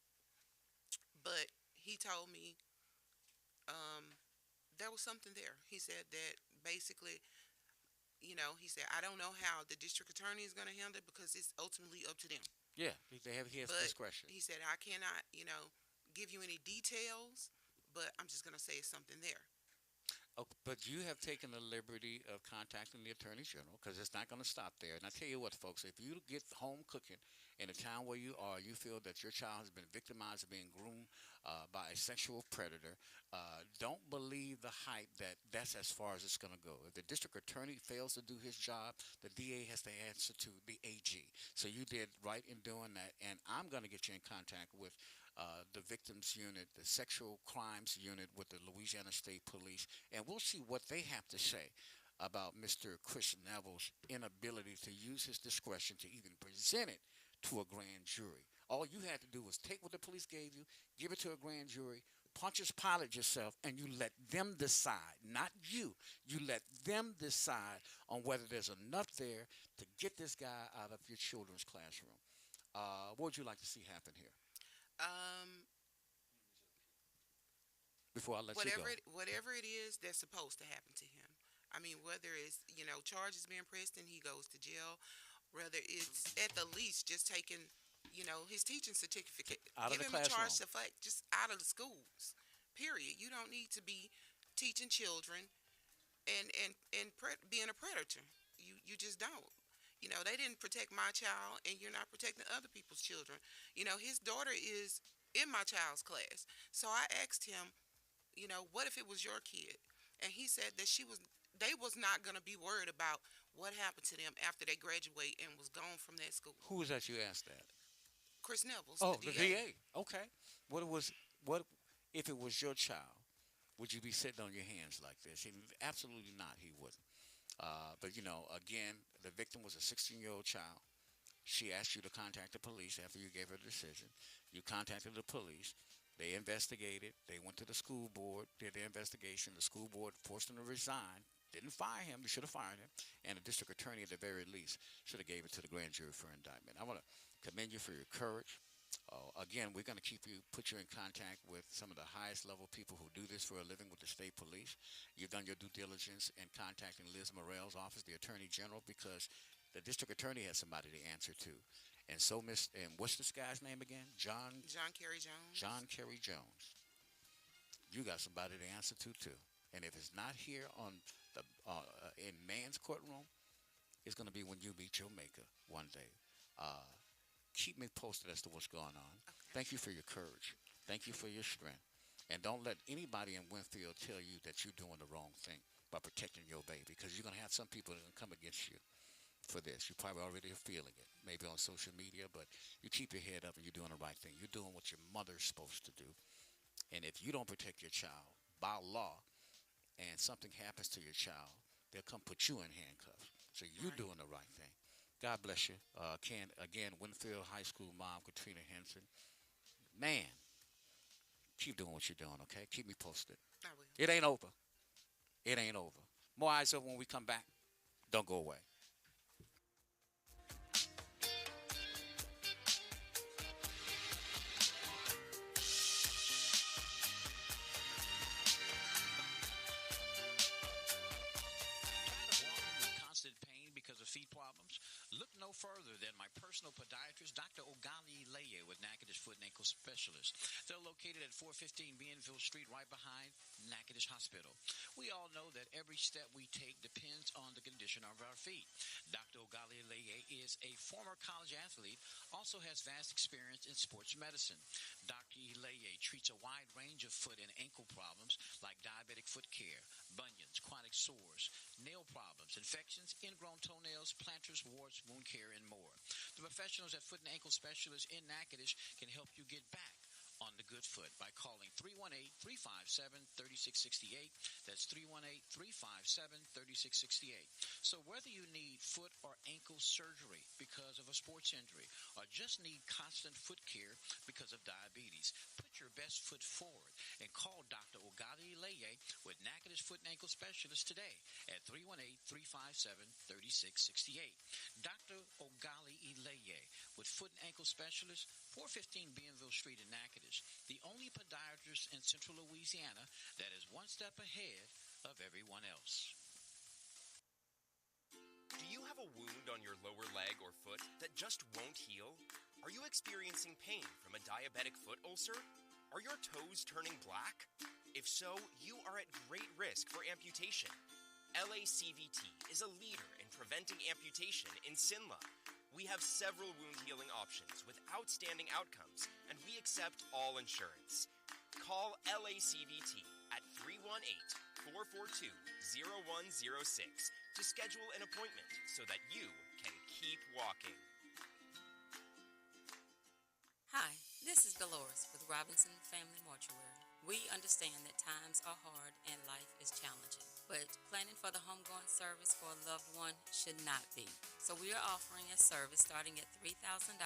but he told me there was something there. He said that basically, he said, I don't know how the district attorney is going to handle it because it's ultimately up to them. Yeah, he has But discretion. he said, I cannot, give you any details, but I'm just going to say it's something there. Oh, but you have taken the liberty of contacting the Attorney General, because it's not going to stop there. And I tell you what, folks, if you get home cooking in the town where you are, you feel that your child has been victimized or being groomed by a sexual predator, don't believe the hype that that's as far as it's going to go. If the district attorney fails to do his job, the DA has to answer to the AG. So you did right in doing that, and I'm going to get you in contact with the victims unit, the sexual crimes unit with the Louisiana State Police, and we'll see what they have to say about Mr. Chris Neville's inability to use his discretion to even present it to a grand jury. All you had to do was take what the police gave you, give it to a grand jury, Pontius Pilate yourself, and you let them decide, not you. You let them decide on whether there's enough there to get this guy out of your children's classroom. What would you like to see happen here? Before I let you go. Whatever it is that's supposed to happen to him. I mean, whether it's, charges being pressed and he goes to jail, whether it's at the least just taking, his teaching certificate. Out of Give the him a charge classroom. to fight, just out of the schools. Period. You don't need to be teaching children and being a predator. You just don't. They didn't protect my child, and you're not protecting other people's children. His daughter is in my child's class. So I asked him, what if it was your kid? And he said that they was not going to be worried about what happened to them after they graduate and was gone from that school. Who was that you asked that? Chris Neville's, Oh, the the DA. DA. Okay. What if it was your child? Would you be sitting on your hands like this? Absolutely not. He wouldn't. But again, the victim was a 16-year-old child. She asked you to contact the police after you gave her the decision. You contacted the police. They investigated. They went to the school board, did their investigation. The school board forced him to resign. Didn't fire him. They should have fired him. And the district attorney, at the very least, should have gave it to the grand jury for indictment. I want to commend you for your courage. Again, we're going to put you in contact with some of the highest level people who do this for a living with the state police. You've done your due diligence in contacting Liz Morell's office, the attorney general, because the district attorney has somebody to answer to. And so, and what's this guy's name again? John Kerry Jones. John Kerry Jones. You got somebody to answer to too. And if it's not here on the in man's courtroom, it's going to be when you meet your maker one day. Keep me posted as to what's going on. Okay. Thank you for your courage. Thank you for your strength. And don't let anybody in Winfield tell you that you're doing the wrong thing by protecting your baby, because you're going to have some people that are going to come against you for this. You probably already are feeling it, maybe on social media, but you keep your head up and you're doing the right thing. You're doing what your mother's supposed to do. And if you don't protect your child by law and something happens to your child, they'll come put you in handcuffs. So you're doing the right thing. God bless you. Again, Winfield High School mom, Katrina Henson. Man, keep doing what you're doing, okay? Keep me posted. I will. It ain't over. It ain't over. More Eyes Up when we come back. Don't go away. Because of feet problems? Look no further than my personal podiatrist, Dr. Ogali Leye with Natchitoches Foot and Ankle Specialist. They're located at 415 Bienville Street, right behind Natchitoches Hospital. We all know that every step we take depends on the condition of our feet. Dr. Ogali Leye is a former college athlete, also has vast experience in sports medicine. Dr. Leye treats a wide range of foot and ankle problems like diabetic foot care, bunions, chronic sores, nail problems, infections, ingrown toenails, planters, warts, wound care, and more. The professionals at Foot and Ankle Specialists in Natchitoches can help you get back on the good foot by calling 318-357-3668. That's 318-357-3668. So whether you need foot or ankle surgery because of a sports injury or just need constant foot care because of diabetes, put your best foot forward and call Dr. Ogali Leye with Natchitoches Foot and Ankle Specialist today at 318-357-3668. Dr. Ogali Leye with Foot and Ankle Specialist, 415 Bienville Street in Natchitoches, the only podiatrist in Central Louisiana that is one step ahead of everyone else. Do you have a wound on your lower leg or foot that just won't heal? Are you experiencing pain from a diabetic foot ulcer? Are your toes turning black? If so, you are at great risk for amputation. LACVT is a leader in preventing amputation in Sinla. We have several wound healing options with outstanding outcomes, and we accept all insurance. Call LACVT at 318-442-0106 to schedule an appointment so that you can keep walking. Hi, this is Dolores with Robinson Family Mortuary. We understand that times are hard and life is challenging, but planning for the homegoing service for a loved one should not be. So we are offering a service starting at $3,000,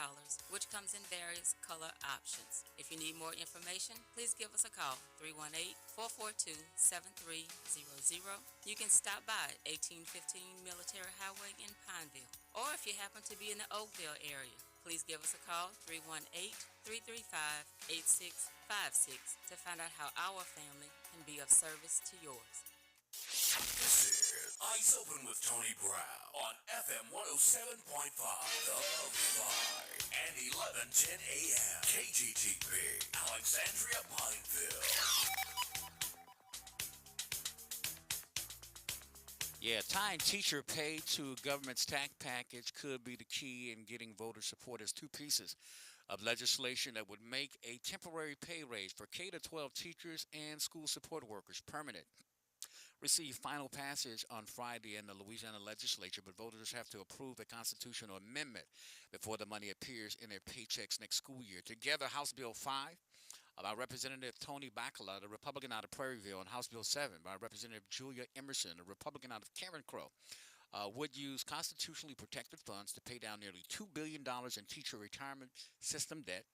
which comes in various color options. If you need more information, please give us a call, 318-442-7300. You can stop by at 1815 Military Highway in Pineville. Or if you happen to be in the Oakville area, please give us a call, 318-335-8656, to find out how our family can be of service to yours. This is Eyes Open with Tony Brown on FM 107.5 The Vibe and 1110 AM KGTP, Alexandria, Pineville. Yeah, tying teacher pay to government's tax package could be the key in getting voter support as two pieces of legislation that would make a temporary pay raise for K-12 teachers and school support workers permanent. received final passage on Friday in the Louisiana legislature, but voters have to approve a constitutional amendment before the money appears in their paychecks next school year. Together, House Bill 5 by Representative Tony Bacala, the Republican out of Prairieville, and House Bill 7 by Representative Julia Emerson, a Republican out of Karen Crow, would use constitutionally protected funds to pay down nearly $2 billion in teacher retirement system debt.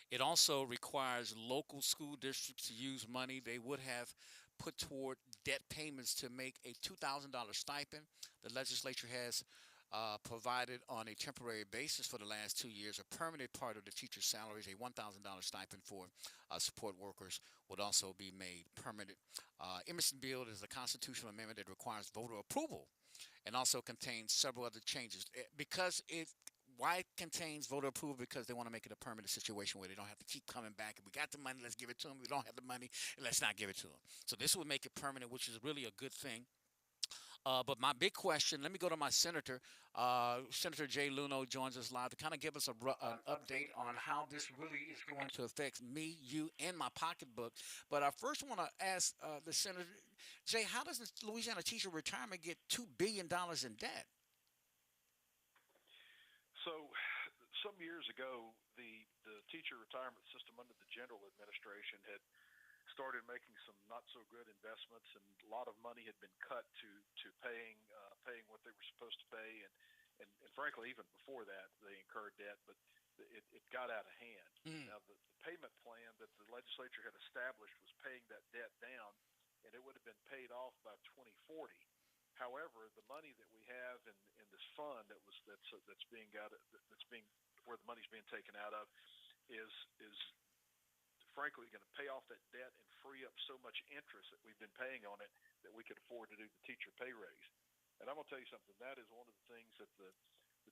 It also requires local school districts to use money they would have put toward debt payments to make a $2,000 stipend. The legislature has provided on a temporary basis for the last 2 years. A permanent part of the teacher's salaries, a $1,000 stipend for support workers, would also be made permanent. Emerson bill is a constitutional amendment that requires voter approval and also contains several other changes. Why it contains voter approval? Because they want to make it a permanent situation where they don't have to keep coming back. If we got the money, let's give it to them. If we don't have the money, let's not give it to them. So this would make it permanent, which is really a good thing. But my big question, let me go to my senator. Senator Jay Luno joins us live to kind of give us an update on how this really is going to affect me, you, and my pocketbook. But I first want to ask the senator, Jay, how does the Louisiana teacher retirement get $2 billion in debt? So, some years ago, the teacher retirement system under the general administration had started making some not so good investments, and a lot of money had been cut to paying what they were supposed to pay, and frankly, even before that, they incurred debt, but it got out of hand. Now, the payment plan that the legislature had established was paying that debt down, and it would have been paid off by 2040. However, the money that we have in this fund that's being where the money's being taken out of is frankly going to pay off that debt and free up so much interest that we've been paying on it that we could afford to do the teacher pay raise. And I'm going to tell you something. That is one of the things that the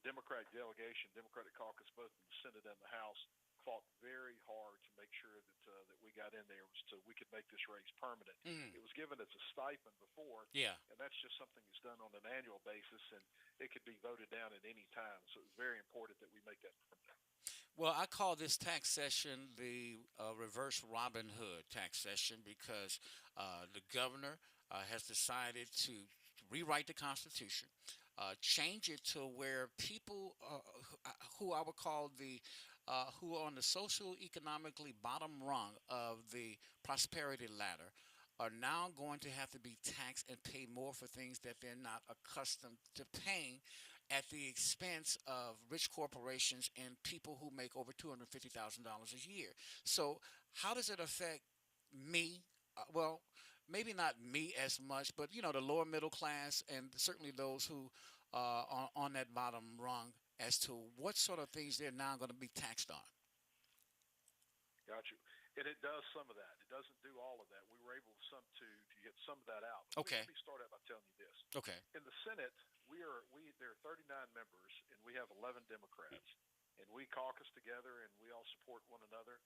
Democratic delegation, Democratic caucus, both in the Senate and the House, fought very hard to make sure that we got in there so we could make this raise permanent. It was given as a stipend before, and that's just something that's done on an annual basis, and it could be voted down at any time. So it's very important that we make that permanent. Well, I call this tax session the reverse Robin Hood tax session because the governor has decided to rewrite the Constitution, change it to where people who I would call who are on the social economically bottom rung of the prosperity ladder are now going to have to be taxed and pay more for things that they're not accustomed to paying at the expense of rich corporations and people who make over $250,000 a year. So how does it affect me? Well, maybe not me as much, but, the lower middle class and certainly those who are on that bottom rung as to what sort of things they're now going to be taxed on. Got you. And it does some of that. It doesn't do all of that. We were able to get some of that out. Okay. Let me start out by telling you this. Okay. In the Senate, there are 39 members, and we have 11 Democrats, and we caucus together, and we all support one another.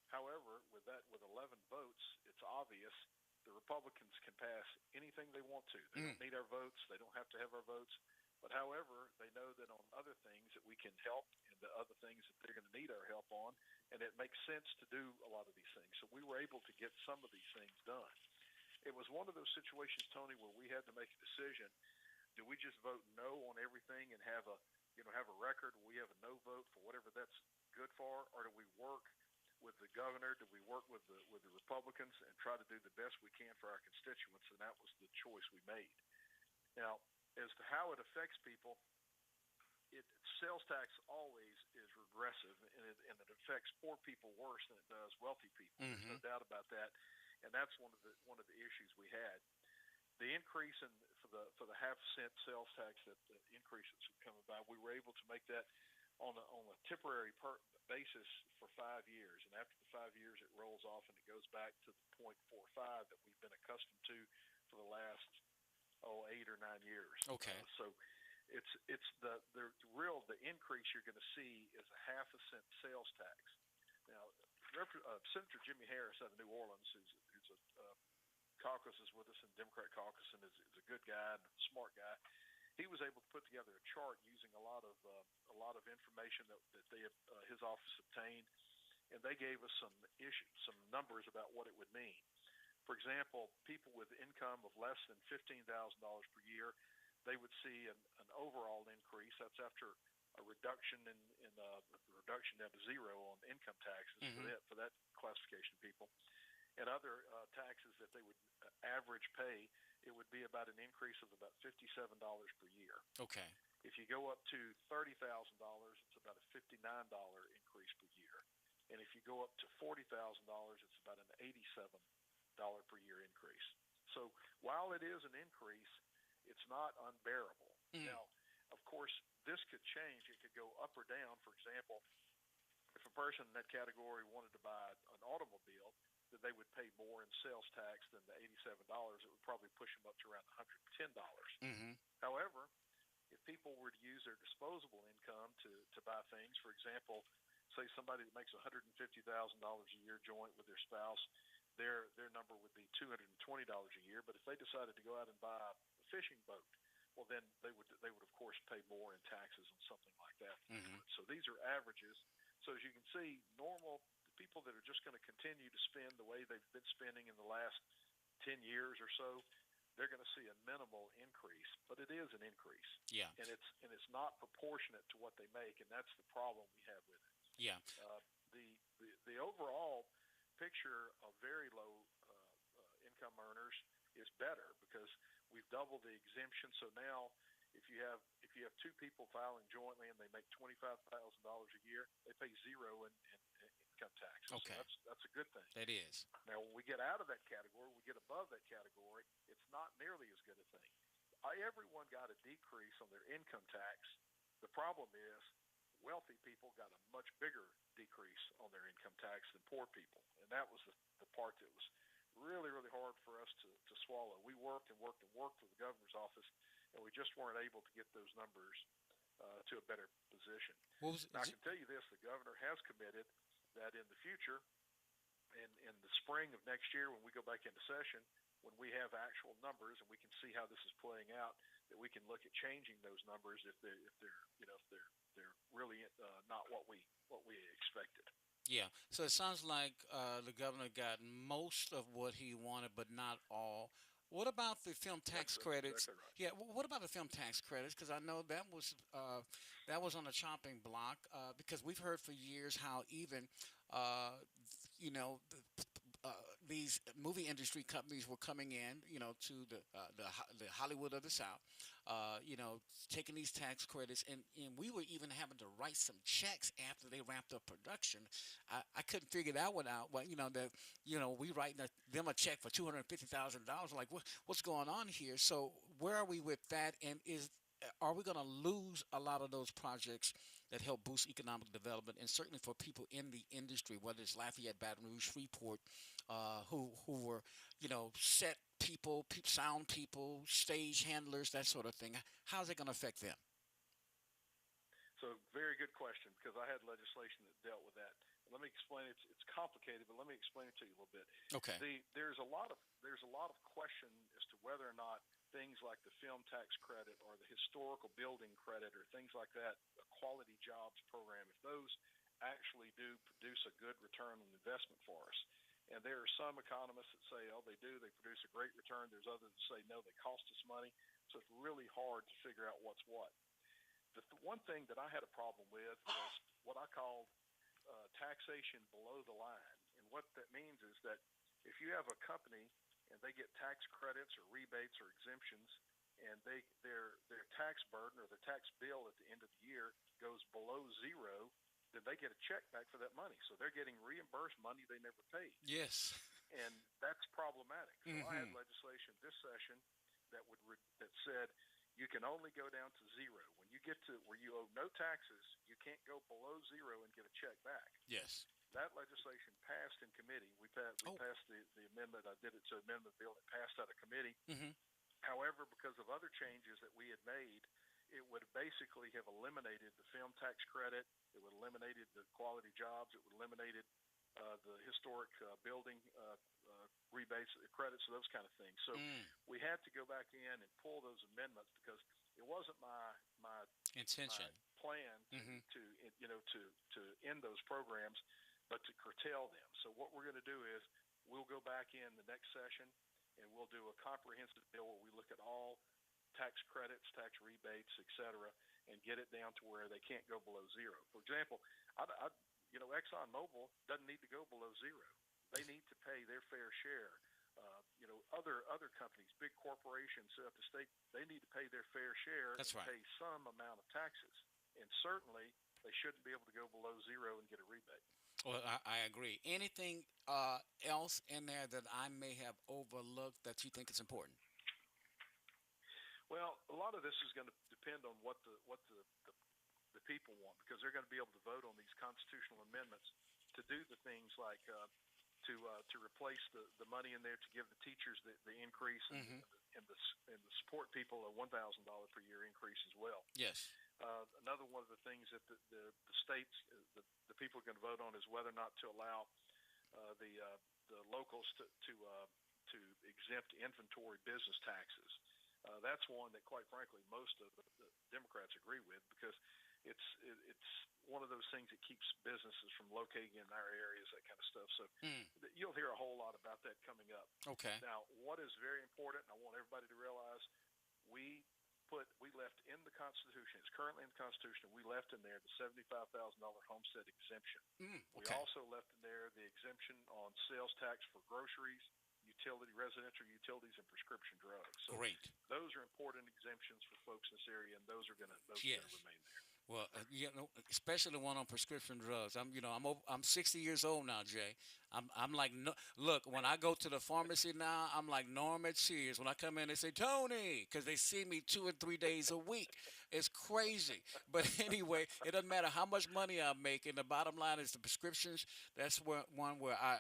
However, with 11 votes, it's obvious the Republicans can pass anything they want to. They don't need our votes. They don't have to have our votes. But however, they know that on other things that we can help and the other things that they're going to need our help on, and it makes sense to do a lot of these things. So we were able to get some of these things done. It was one of those situations, Tony, where we had to make a decision. Do we just vote no on everything and have a record where we have a no vote for whatever that's good for, or do we work with the governor? Do we work with the Republicans and try to do the best we can for our constituents? And that was the choice we made. Now, as to how it affects people, sales tax always is regressive, and it affects poor people worse than it does wealthy people. There's no doubt about that, and that's one of the issues we had. The increase for the half-cent sales tax, that the increase that's coming by, we were able to make that on a temporary basis for 5 years, and after the 5 years, it rolls off and it goes back to the 0.45 that we've been accustomed to for the last 8 or 9 years. Okay. So it's the increase you're going to see is a half a cent sales tax. Now, Senator Jimmy Harris out of New Orleans, who's a caucuses with us in the Democrat caucus and is a good guy and a smart guy. He was able to put together a chart using a lot of information that his office obtained, and they gave us some numbers about what it would mean. For example, people with income of less than $15,000 per year, they would see an overall increase. That's after a reduction in reduction down to zero on income taxes for that classification of people, and other taxes that they would average pay. It would be about an increase of about $57 per year. Okay. If you go up to $30,000, it's about a $59 increase per year, and if you go up to $40,000, it's about an $87 per year increase. So while it is an increase, it's not unbearable. Now, of course, this could change. It could go up or down. For example, if a person in that category wanted to buy an automobile, then they would pay more in sales tax than the $87. It would probably push them up to around $110. However, if people were to use their disposable income to buy things, for example, say somebody that makes $150,000 a year joint with their spouse, their number would be $220 a year. But if they decided to go out and buy a fishing boat, well, then they would of course pay more in taxes on something like that. So these are averages. So as you can see, the people that are just going to continue to spend the way they've been spending in the last 10 years or so, they're going to see a minimal increase, but it is an increase. Yeah. And it's not proportionate to what they make, and that's the problem we have with it. Yeah. The overall picture of very low income earners is better because we've doubled the exemption. So now, if you have two people filing jointly and they make $25,000 a year, they pay zero in income tax. Okay. So that's a good thing. That is. Now, when we get out of that category, we get above that category, it's not nearly as good a thing. Everyone got a decrease on their income tax. The problem is wealthy people got a much bigger decrease on their income tax than poor people. And that was the part that was really, really hard for us to swallow. We worked and worked and worked with the governor's office, and we just weren't able to get those numbers to a better position. Now, I can tell you this, the governor has committed that in the future, in the spring of next year when we go back into session, when we have actual numbers and we can see how this is playing out, that we can look at changing those numbers if they're really not what we expected. Yeah. So it sounds like the governor got most of what he wanted, but not all. What about the film tax credits? Exactly right. Yeah. What about the film tax credits? Because I know that was on the chopping block. Because we've heard for years how even these movie industry companies were coming in, to the Hollywood of the South, taking these tax credits, and we were even having to write some checks after they ramped up production. I couldn't figure that one out. Well, we writing them a check for $250,000. Like, what's going on here? So where are we with that? And are we going to lose a lot of those projects that help boost economic development, and certainly for people in the industry, whether it's Lafayette, Baton Rouge, Shreveport, who were, set people, sound people, stage handlers, that sort of thing? How's it going to affect them? So, very good question, because I had legislation that dealt with that. Let me explain it. It's complicated, but let me explain it to you a little bit. Okay. There's a lot of question as to whether or not things like the film tax credit or the historical building credit or things like that, a quality jobs program, if those actually do produce a good return on investment for us. And there are some economists that say, oh, they do, they produce a great return. There's others that say, no, they cost us money. So it's really hard to figure out what's what. The one thing that I had a problem with was what I called taxation below the line. And what that means is that if you have a company and they get tax credits or rebates or exemptions, and their tax burden or their tax bill at the end of the year goes below zero, then they get a check back for that money. So they're getting reimbursed money they never paid. Yes. And that's problematic. So I had legislation this session that said you can only go down to zero. When you get to where you owe no taxes, you can't go below zero and get a check back. Yes. That legislation passed in committee. We passed the amendment. I did it to amendment bill. It passed out of committee. However, because of other changes that we had made, it would basically have eliminated the film tax credit. It would have eliminated the quality jobs. It would have eliminated the historic building rebates, credits, those kind of things. So we had to go back in and pull those amendments because it wasn't my intention, my plan to end those programs, but to curtail them. So what we're going to do is we'll go back in the next session and we'll do a comprehensive bill where we look at all tax credits, tax rebates, et cetera, and get it down to where they can't go below zero. For example, ExxonMobil doesn't need to go below zero. They need to pay their fair share. Other companies, big corporations at the state, they need to pay their fair share. That's and right. pay some amount of taxes. And certainly, they shouldn't be able to go below zero and get a rebate. Well, I agree. Anything else in there that I may have overlooked that you think is important? Well, a lot of this is going to depend on what the people want, because they're going to be able to vote on these constitutional amendments to do the things like to replace the money in there to give the teachers the increase and the support people a $1,000 per year increase as well. Yes. Another one of the things that the states, the people are going to vote on is whether or not to allow the locals to exempt inventory business taxes. That's one that, quite frankly, most of the Democrats agree with, because it's one of those things that keeps businesses from locating in our areas, that kind of stuff. So you'll hear a whole lot about that coming up. Okay. Now, what is very important, and I want everybody to realize, we left in the Constitution, it's currently in the Constitution, we left in there the $75,000 homestead exemption. We Okay. also left in there the exemption on sales tax for groceries, residential utilities, and prescription drugs. So Great. those are important exemptions for folks in this area, and those are going to Yes. remain there. Well, especially the one on prescription drugs. I'm 60 years old now, Jay. I'm like, no, look, when I go to the pharmacy now, I'm like Norm at Cheers. When I come in, they say Tony, because they see me 2 or 3 days a week. It's crazy. But anyway, it doesn't matter how much money I make. And the bottom line is the prescriptions. That's one where I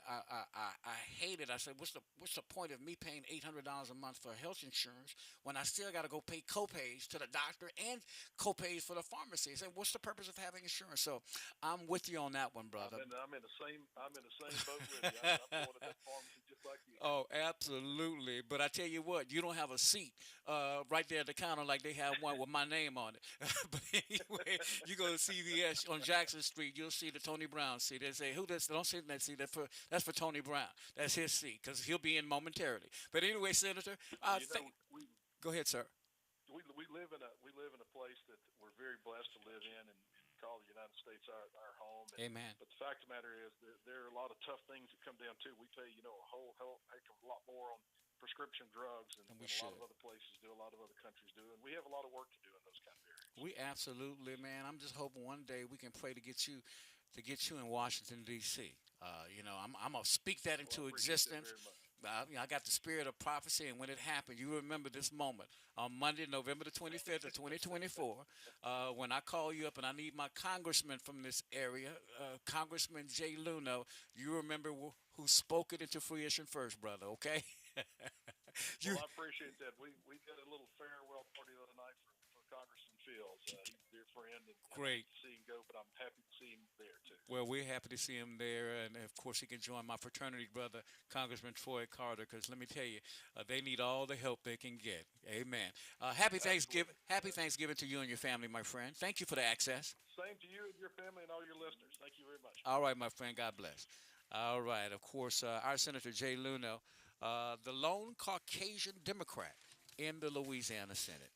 hate it. I said, what's the point of me paying $800 a month for health insurance when I still got to go pay copays to the doctor and copays for the pharmacy? I said, what's the purpose of having insurance? So I'm with you on that one, brother. I'm in the same boat with you. I'm going to that pharmacy just like you. Oh, absolutely. But I tell you what, you don't have a seat right there at the counter like they have one with my name on it. But anyway, you go to CVS on Jackson Street, you'll see the Tony Brown seat. They say, who does? Don't sit in that seat. That's for Tony Brown. That's his seat, because he'll be in momentarily. But anyway, Senator, go ahead, sir. We live in a place that we're very blessed to live in, and call the United States our home. Amen. But the fact of the matter is that there are a lot of tough things that come down too. We pay a whole heck of a lot more on prescription drugs than a lot of other places do, a lot of other countries do, and we have a lot of work to do in those kind of areas. We absolutely, man. I'm just hoping one day we can pray to get you in Washington D.C. I'm gonna speak that into existence. I got the spirit of prophecy, and when it happened, you remember this moment on Monday, November the 25th of 2024, when I call you up and I need my congressman from this area, Congressman Jay Luno. You remember who spoke it into fruition first, brother, okay? Well, I appreciate that. We got a little farewell party the other night for Congressman Fields. He's a dear friend, and great to see him go, but I'm happy to see him there too. Well, we're happy to see him there, and of course he can join my fraternity brother, Congressman Troy Carter, because let me tell you, they need all the help they can get. Amen. Happy Thanksgiving. Happy Thanksgiving to you and your family, my friend. Thank you for the access. Same to you and your family and all your listeners. Thank you very much. All right, my friend. God bless. All right. Of course, our Senator Jay Luno, the lone Caucasian Democrat in the Louisiana Senate.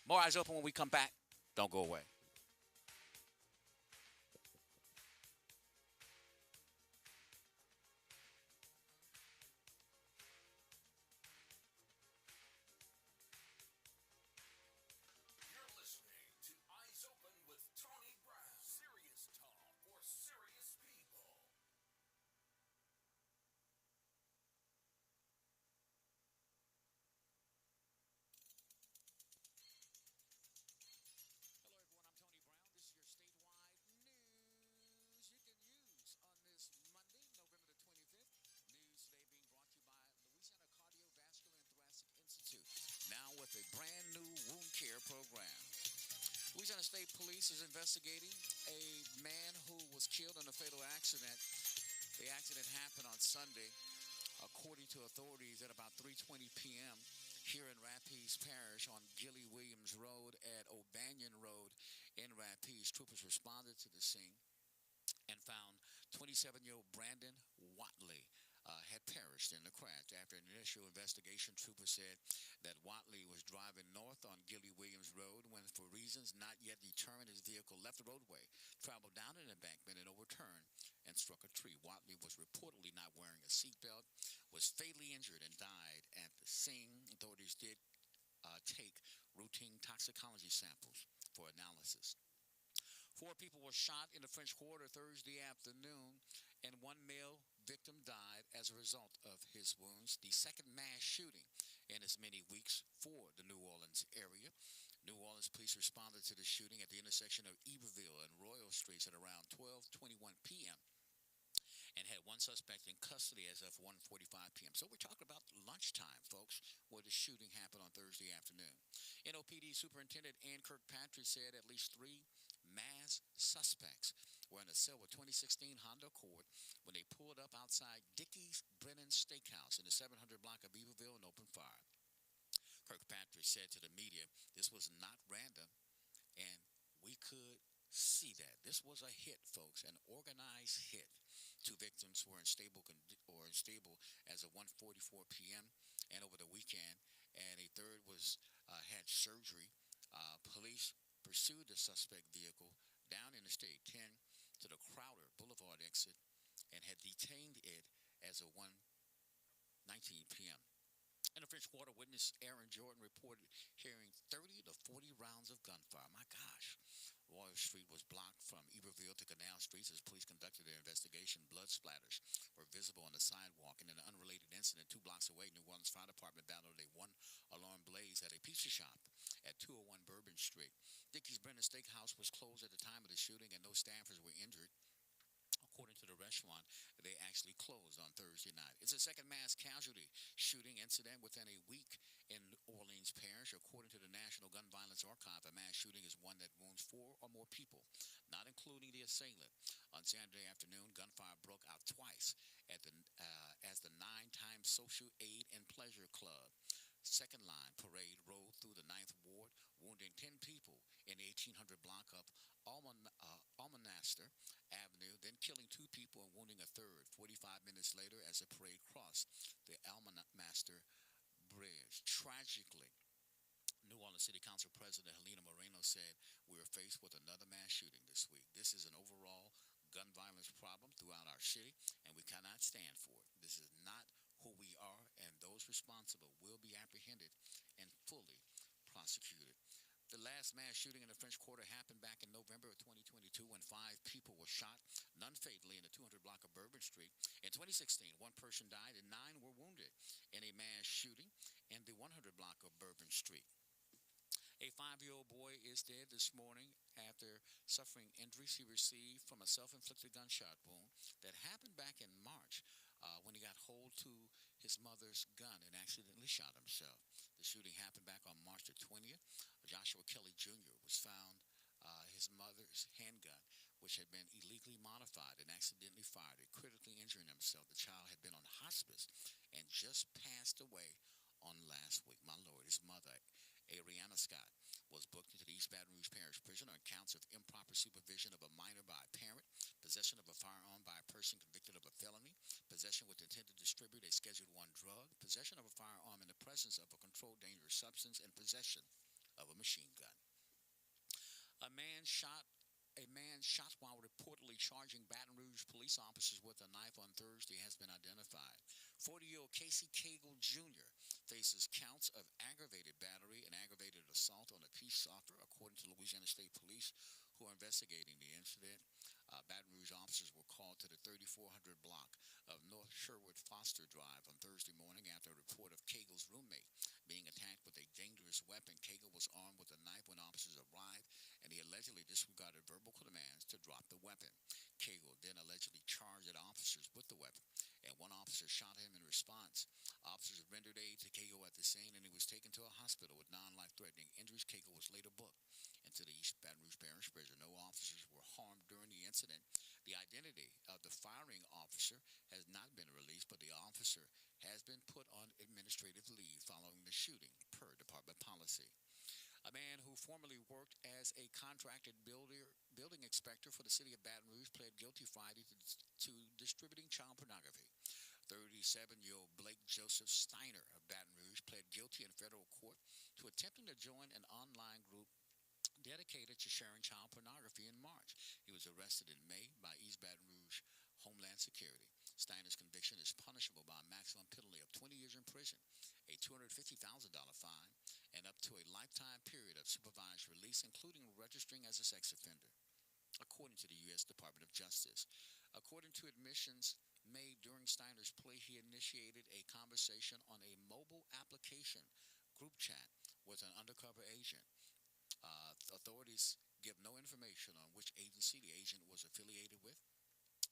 More Eyes Open when we come back. Don't go away. You're listening to Eyes Open with Tony Brown. Serious talk for serious people. Hello, everyone. I'm Tony Brown. This is your statewide news you can use on this Monday, November the 25th. News today being brought to you by Louisiana Cardiovascular and Thoracic Institute, now with a brand new wound care program. Louisiana State Police is investigating a man who was killed in a fatal accident. The accident happened on Sunday, according to authorities, at about 3:20 p.m. here in Rapides Parish on Gilly Williams Road at O'Banion Road in Rapides. Troopers responded to the scene and found 27-year-old Brandon Watley had perished perished in the crash. After an initial investigation, troopers said that Watley was driving north on Gilly Williams Road when, for reasons not yet determined, his vehicle left the roadway, traveled down an embankment, and overturned and struck a tree. Watley was reportedly not wearing a seatbelt, was fatally injured, and died at the scene. Authorities did take routine toxicology samples for analysis. 4 people were shot in the French Quarter Thursday afternoon, and one male victim died as a result of his wounds. The second mass shooting in as many weeks for the New Orleans area. New Orleans police responded to the shooting at the intersection of Iberville and Royal Streets at around 12:21 p.m. and had one suspect in custody as of 1:45 p.m. So we're talking about lunchtime, folks, where the shooting happened on Thursday afternoon. NOPD Superintendent Ann Kirkpatrick said at least 3 masked suspects were in a cell with 2016 Honda Accord when they pulled up outside Dickey's Brennan Steakhouse in the 700 block of Beaverville and opened fire. Kirkpatrick said to the media, "This was not random, and we could see that. This was a hit, folks, an organized hit. 2 victims were unstable as of 1:44 p.m. and over the weekend, and a third was had surgery. Police pursued the suspect vehicle down Interstate 10 to the Crowder Boulevard exit and had detained it as of 1:19 p.m. In the French Quarter, witness Aaron Jordan reported hearing 30 to 40 rounds of gunfire. My gosh. Royal Street was blocked from Iberville to Canal Streets as police conducted their investigation. Blood splatters were visible on the sidewalk. In an unrelated incident 2 blocks away, New Orleans Fire Department battled a 1-alarm blaze at a pizza shop at 201 Bourbon Street. Dickey's Brennan Steakhouse was closed at the time of the shooting, and no staffers were injured. According to the restaurant, they actually closed on Thursday night. It's a second mass casualty shooting incident within a week in Orleans Parish. According to the National Gun Violence Archive, a mass shooting is one that wounds 4 or more people, not including the assailant. On Saturday afternoon, gunfire broke out twice at as the 9-time Social Aid and Pleasure Club Second Line Parade rolled through the 9th Ward, wounding 10 people in the 1800 block of Almonaster Avenue, then killing 2 people and wounding a third 45 minutes later as the parade crossed the Almonaster Bridge. Tragically, New Orleans City Council President Helena Moreno said, "We are faced with another mass shooting this week. This is an overall gun violence problem throughout our city, and we cannot stand for it. This is not who we are, and those responsible will be apprehended and fully prosecuted." The last mass shooting in the French Quarter happened back in November of 2022 when 5 people were shot, none fatally, in the 200 block of Bourbon Street. In 2016, 1 person died and 9 were wounded in a mass shooting in the 100 block of Bourbon Street. A 5-year-old boy is dead this morning after suffering injuries he received from a self-inflicted gunshot wound that happened back in March when he got hold to his mother's gun and accidentally shot himself. The shooting happened back on March the 20th. Joshua Kelly Jr. was found his mother's handgun, which had been illegally modified and accidentally fired it, critically injuring himself. The child had been on hospice and just passed away on last week. My Lord, his mother, Ariana Scott, was booked into the East Baton Rouge Parish Prison on counts of improper supervision of a minor by a parent, possession of a firearm by a person convicted of a felony, possession with intent to distribute a Schedule I drug, possession of a firearm in the presence of a controlled dangerous substance, and possession of a machine gun. A man shot while reportedly charging Baton Rouge police officers with a knife on Thursday has been identified. 40-year-old Casey Cagle Jr. faces counts of aggravated battery and aggravated assault on a peace officer, according to Louisiana State Police, who are investigating the incident. Baton Rouge officers were called to the 3400 block of North Sherwood Foster Drive on Thursday morning after a report of Cagle's roommate being attacked with a dangerous weapon. Cagle was armed with a knife when officers arrived, and he allegedly disregarded verbal commands to drop the weapon. Cagle then allegedly charged at officers with the weapon, and one officer shot him in response. Officers rendered aid to Cagle at the scene, and he was taken to a hospital with non-life-threatening injuries. Cagle was later booked into the East Baton Rouge Parish Prison. No officers were harmed during the incident. The identity of the firing officer has not been released, but the officer has been put on administrative leave following the shooting, per department policy. A man who formerly worked as a contracted building inspector for the city of Baton Rouge pled guilty Friday to distributing child pornography. 36 37-year-old Blake Joseph Steiner of Baton Rouge pled guilty in federal court to attempting to join an online group dedicated to sharing child pornography in March. He was arrested in May by East Baton Rouge Homeland Security. Steiner's conviction is punishable by a maximum penalty of 20 years in prison, a $250,000 fine, and up to a lifetime period of supervised release, including registering as a sex offender, according to the U.S. Department of Justice. According to admissions made during Steiner's plea, he initiated a conversation on a mobile application group chat with an undercover agent. Authorities give no information on which agency the agent was affiliated with.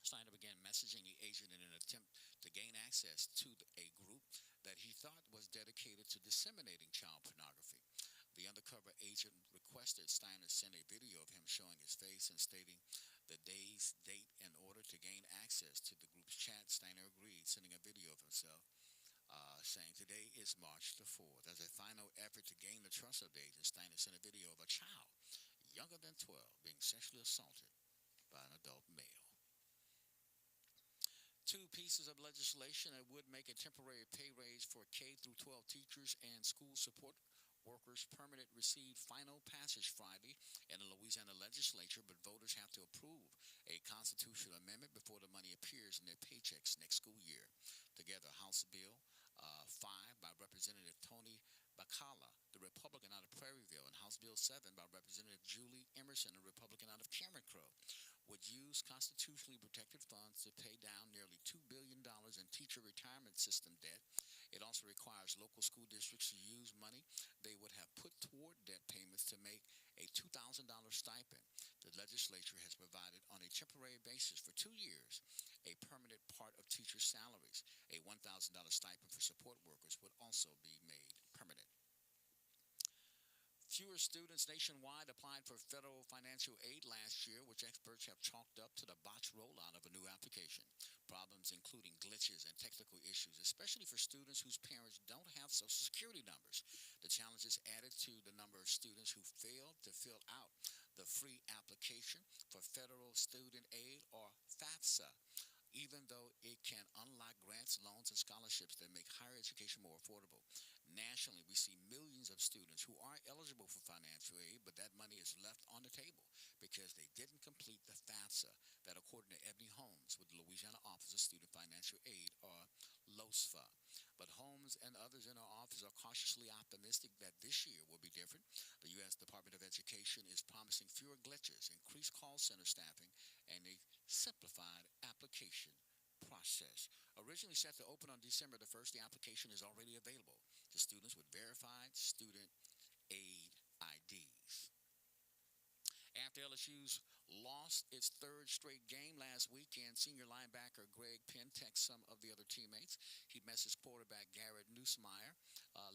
Steiner began messaging the agent in an attempt to gain access to a group that he thought was dedicated to disseminating child pornography. The undercover agent requested Steiner send a video of him showing his face and stating the day's date in order to gain access to the group's chat. Steiner agreed, sending a video of himself saying today is March the 4th. As a final effort to gain the trust of the agent, Steiner sent a video of a child younger than 12 being sexually assaulted by an adult male. Two pieces of legislation that would make a temporary pay raise for K through 12 teachers and school support workers permanent received final passage Friday in the Louisiana legislature, but voters have to approve a constitutional amendment before the money appears in their paychecks next school year. Together, House Bill 5 by Representative Tony Bacala, the Republican out of Prairieville, and House Bill 7 by Representative Julie Emerson, a Republican out of Cameron Crowe, would use constitutionally protected funds to pay down nearly $2 billion in teacher retirement system debt. It also requires local school districts to use money they would have put toward debt payments to make a $2,000 stipend. The legislature has provided on a temporary basis for 2 years a permanent part of teachers' salaries. A $1,000 stipend for support workers would also be made permanent. Fewer students nationwide applied for federal financial aid last year, which experts have chalked up to the botched rollout of a new application. Problems including glitches and technical issues, especially for students whose parents don't have Social Security numbers. The challenges added to the number of students who failed to fill out the free application for federal student aid, or FAFSA, even though it can unlock grants, loans, and scholarships that make higher education more affordable. Nationally, we see millions of students who are eligible for financial aid, but that money is left on the table because they didn't complete the FAFSA, that according to Ebony Holmes with the Louisiana Office of Student Financial Aid, or LOSFA. But Holmes and others in our office are cautiously optimistic that this year will be different. The U.S. Department of Education is promising fewer glitches, increased call center staffing, and a simplified application process. Originally set to open on December the 1st, the application is already available to students with verified student aid IDs. After LSU's lost its third straight game last weekend, senior linebacker Greg Penn texted some of the other teammates. He messaged quarterback Garrett Nussmeier,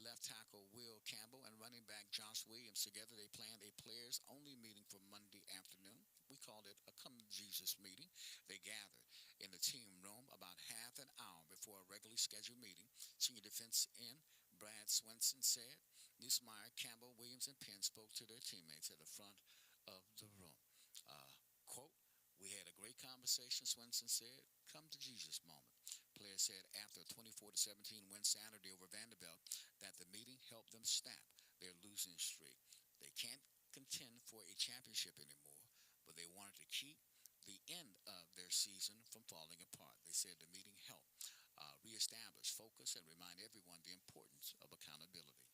left tackle Will Campbell, and running back Josh Williams. Together, they planned a players-only meeting for Monday afternoon. We called it a Come to Jesus meeting. They gathered in the team room about half an hour before a regularly scheduled meeting. Senior defense end Brad Swenson said Nussmeier, Campbell, Williams, and Penn spoke to their teammates at the front of the room. Quote, "We had a great conversation," Swenson said. "Come to Jesus moment." Players said after a 24-17 win Saturday over Vanderbilt that the meeting helped them snap their losing streak. They can't contend for a championship anymore, but they wanted to keep the end of their season from falling apart. They said the meeting helped reestablish focus and remind everyone the importance of accountability.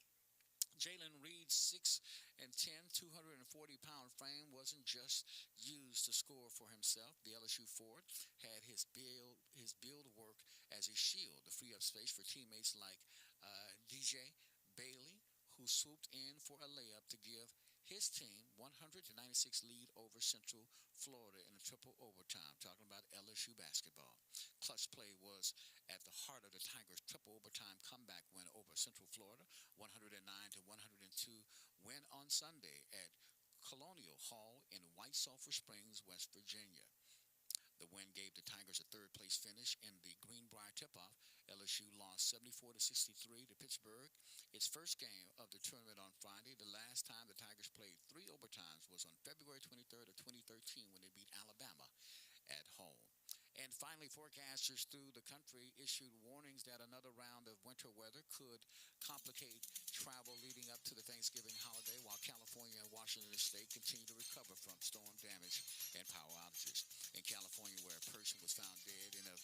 Jalen Reed's 6'10", 240-pound frame wasn't just used to score for himself. The LSU forward had his build work as a shield to free up space for teammates like DJ Bailey, who swooped in for a layup to give his team 100-96 lead over Central Florida in a triple overtime. Talking about LSU basketball. Clutch play was at the heart of the Tigers' triple overtime comeback win over Central Florida, 109-102 win on Sunday at Colonial Hall in White Sulphur Springs, West Virginia. The win gave the Tigers a third-place finish in the Greenbrier tip-off. LSU lost 74-63 to Pittsburgh, its first game of the tournament on Friday. The last time the Tigers played 3 overtimes was on February 23rd of 2013 when they beat Alabama at home. And finally, forecasters through the country issued warnings that another round of winter weather could complicate travel leading up to the Thanksgiving holiday, while California and Washington State continue to recover from storm damage and power outages. In California, where a person was found dead in a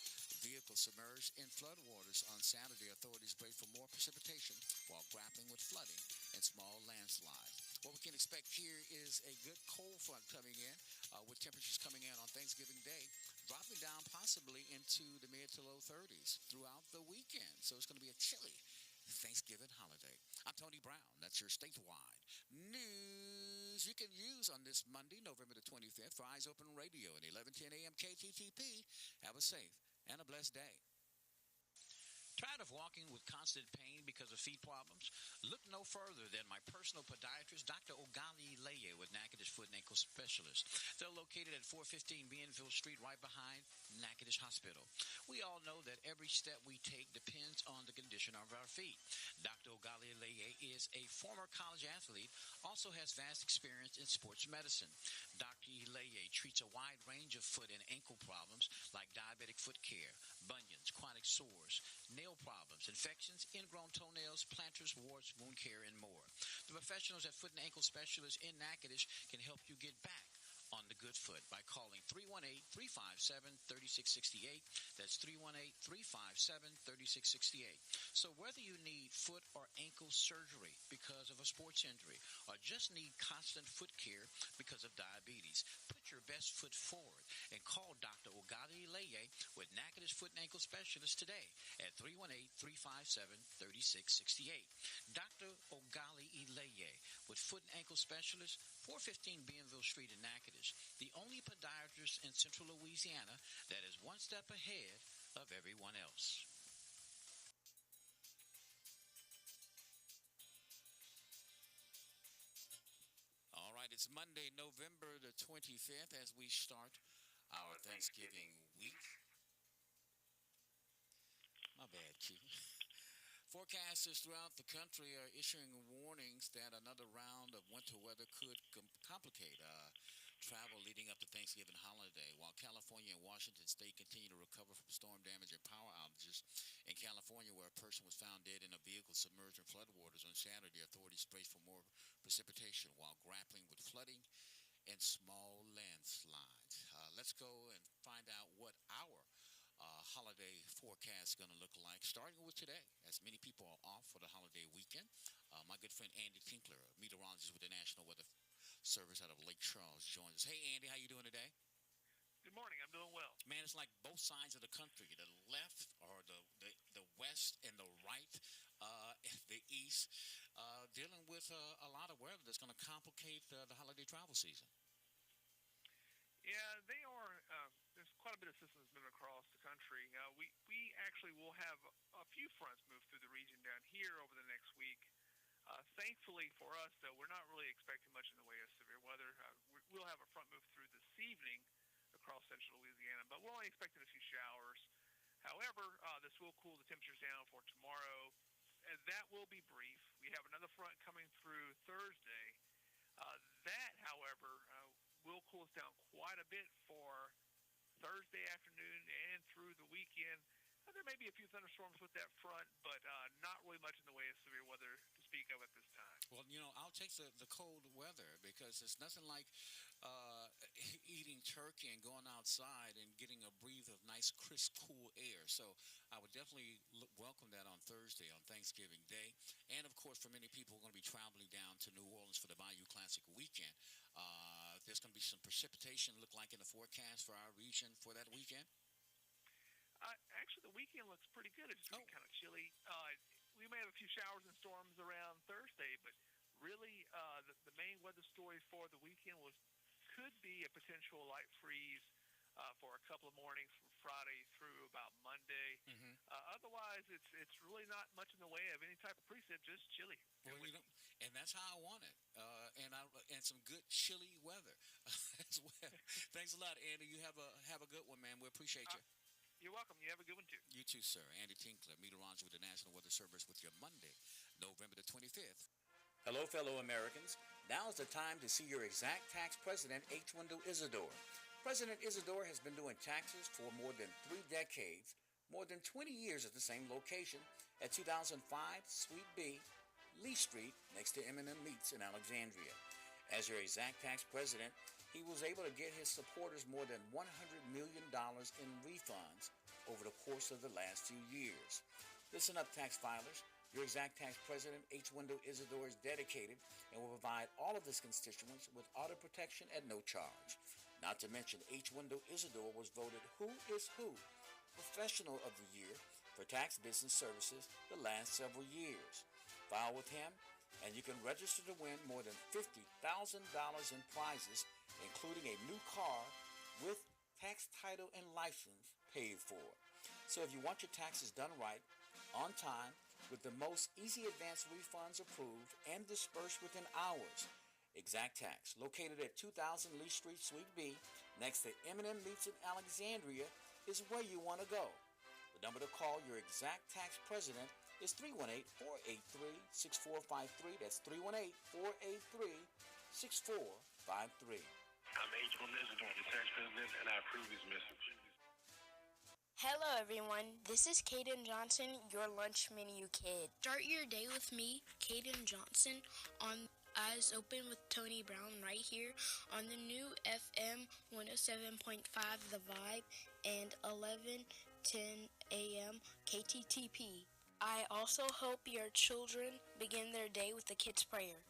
vehicle submerged in floodwaters on Saturday, authorities braced for more precipitation while grappling with flooding and small landslides. What we can expect here is a good cold front coming in, with temperatures coming in on Thanksgiving Day, dropping down possibly into the mid to low 30s throughout the weekend. So it's going to be a chilly Thanksgiving holiday. I'm Tony Brown. That's your statewide news you can use on this Monday, November the 25th, for Eyes Open Radio at 11:10 a.m. KTTP. Have a safe and a blessed day. Tired of walking with constant pain because of feet problems? Look no further than my personal podiatrist, Dr. Ogali Leye with Natchitoches Foot and Ankle Specialist. They're located at 415 Bienville Street, right behind Natchitoches Hospital. We all know that every step we take depends on the condition of our feet. Dr. Ogali Leye is a former college athlete, also has vast experience in sports medicine. Dr. Leye treats a wide range of foot and ankle problems like diabetic foot care, bunions, chronic sores, nail problems, infections, ingrown toenails, planters, warts, wound care, and more. The professionals at Foot and Ankle Specialists in Natchitoches can help you get back on the good foot by calling 318-357-3668. That's 318-357-3668. So whether you need foot or ankle surgery because of a sports injury or just need constant foot care because of diabetes, put your best foot forward and call Dr. Ogali Leye with Natchitoches Foot and Ankle Specialist today at 318-357-3668. Dr. Ogali Leye with Foot and Ankle Specialist, 415 Bienville Street in Natchitoches, the only podiatrist in central Louisiana that is one step ahead of everyone else. All right, it's Monday, November the 25th, as we start our Thanksgiving week. My bad, Q. Forecasters throughout the country are issuing warnings that another round of winter weather could complicate travel leading up to Thanksgiving holiday, while California and Washington State continue to recover from storm damage and power outages. In California, where a person was found dead in a vehicle submerged in floodwaters on Saturday, authorities braced for more precipitation while grappling with flooding and small landslides. Let's go and find out what our holiday forecast is going to look like, starting with today, as many people are off for the holiday weekend. My good friend Andy Tinkler, meteorologist with the National Weather Service out of Lake Charles, joins us. Hey, Andy, how you doing today? Good morning. I'm doing well. Man, it's like both sides of the country, the left or the west and the right, the east, dealing with a lot of weather that's going to complicate the holiday travel season. Yeah, they are. There's quite a bit of systems moving across the country. We actually will have a few fronts move through the region down here over the next week. Thankfully for us, though, we're not really expecting much in the way of severe weather. We'll have a front move through this evening across central Louisiana, but we're only expecting a few showers. However, this will cool the temperatures down for tomorrow, and that will be brief. We have another front coming through Thursday. That, however, will cool us down quite a bit for Thursday afternoon and through the weekend. There may be a few thunderstorms with that front, but not really much in the way of severe weather to speak of at this time. Well, I'll take the cold weather because it's nothing like eating turkey and going outside and getting a breath of nice, crisp, cool air. So I would definitely welcome that on Thursday, on Thanksgiving Day. And, of course, for many people who are going to be traveling down to New Orleans for the Bayou Classic weekend, there's going to be some precipitation, look like in the forecast for our region for that weekend. Actually, the weekend looks pretty good. It's going to be kind of chilly. We may have a few showers and storms around Thursday, but really the main weather story for the weekend could be a potential light freeze for a couple of mornings from Friday through about Monday. Mm-hmm. Otherwise, it's really not much in the way of any type of precip, just chilly. Well, and that's how I want it, and some good chilly weather as well. Thanks a lot, Andy. You have a good one, man. We appreciate you. You're welcome. You have a good one, too. You too, sir. Andy Tinkler, meteorologist with the National Weather Service, with your Monday, November the 25th. Hello, fellow Americans. Now is the time to see your exact tax president, H. Wendell Isidore. President Isidore has been doing taxes for more than 3 decades, more than 20 years at the same location at 2005 Suite B, Lee Street, next to M&M Meats in Alexandria. As your exact tax president, he was able to get his supporters more than $100 million in refunds over the course of the last few years. Listen up, tax filers. Your exact tax president, H. Wendell Isidore, is dedicated and will provide all of his constituents with auto protection at no charge. Not to mention, H. Wendell Isidore was voted Who is Who Professional of the Year for Tax Business Services the last several years. File with him, and you can register to win more than $50,000 in prizes, including a new car with tax title and license paid for. So if you want your taxes done right, on time, with the most easy advance refunds approved and dispersed within hours, Exact Tax, located at 2000 Lee Street, Suite B, next to M&M Meats in Alexandria, is where you want to go. The number to call your Exact Tax president is 318-483-6453. That's 318-483-6453. I'm H. Isidore, the tax president, and I approve this message. Hello everyone, this is Caden Johnson, your lunch menu kid. Start your day with me, Caden Johnson, on Eyes Open with Tony Brown right here on the new FM 107.5 The Vibe and 11:10 a.m. KTTP. I also hope your children begin their day with the kids' prayer.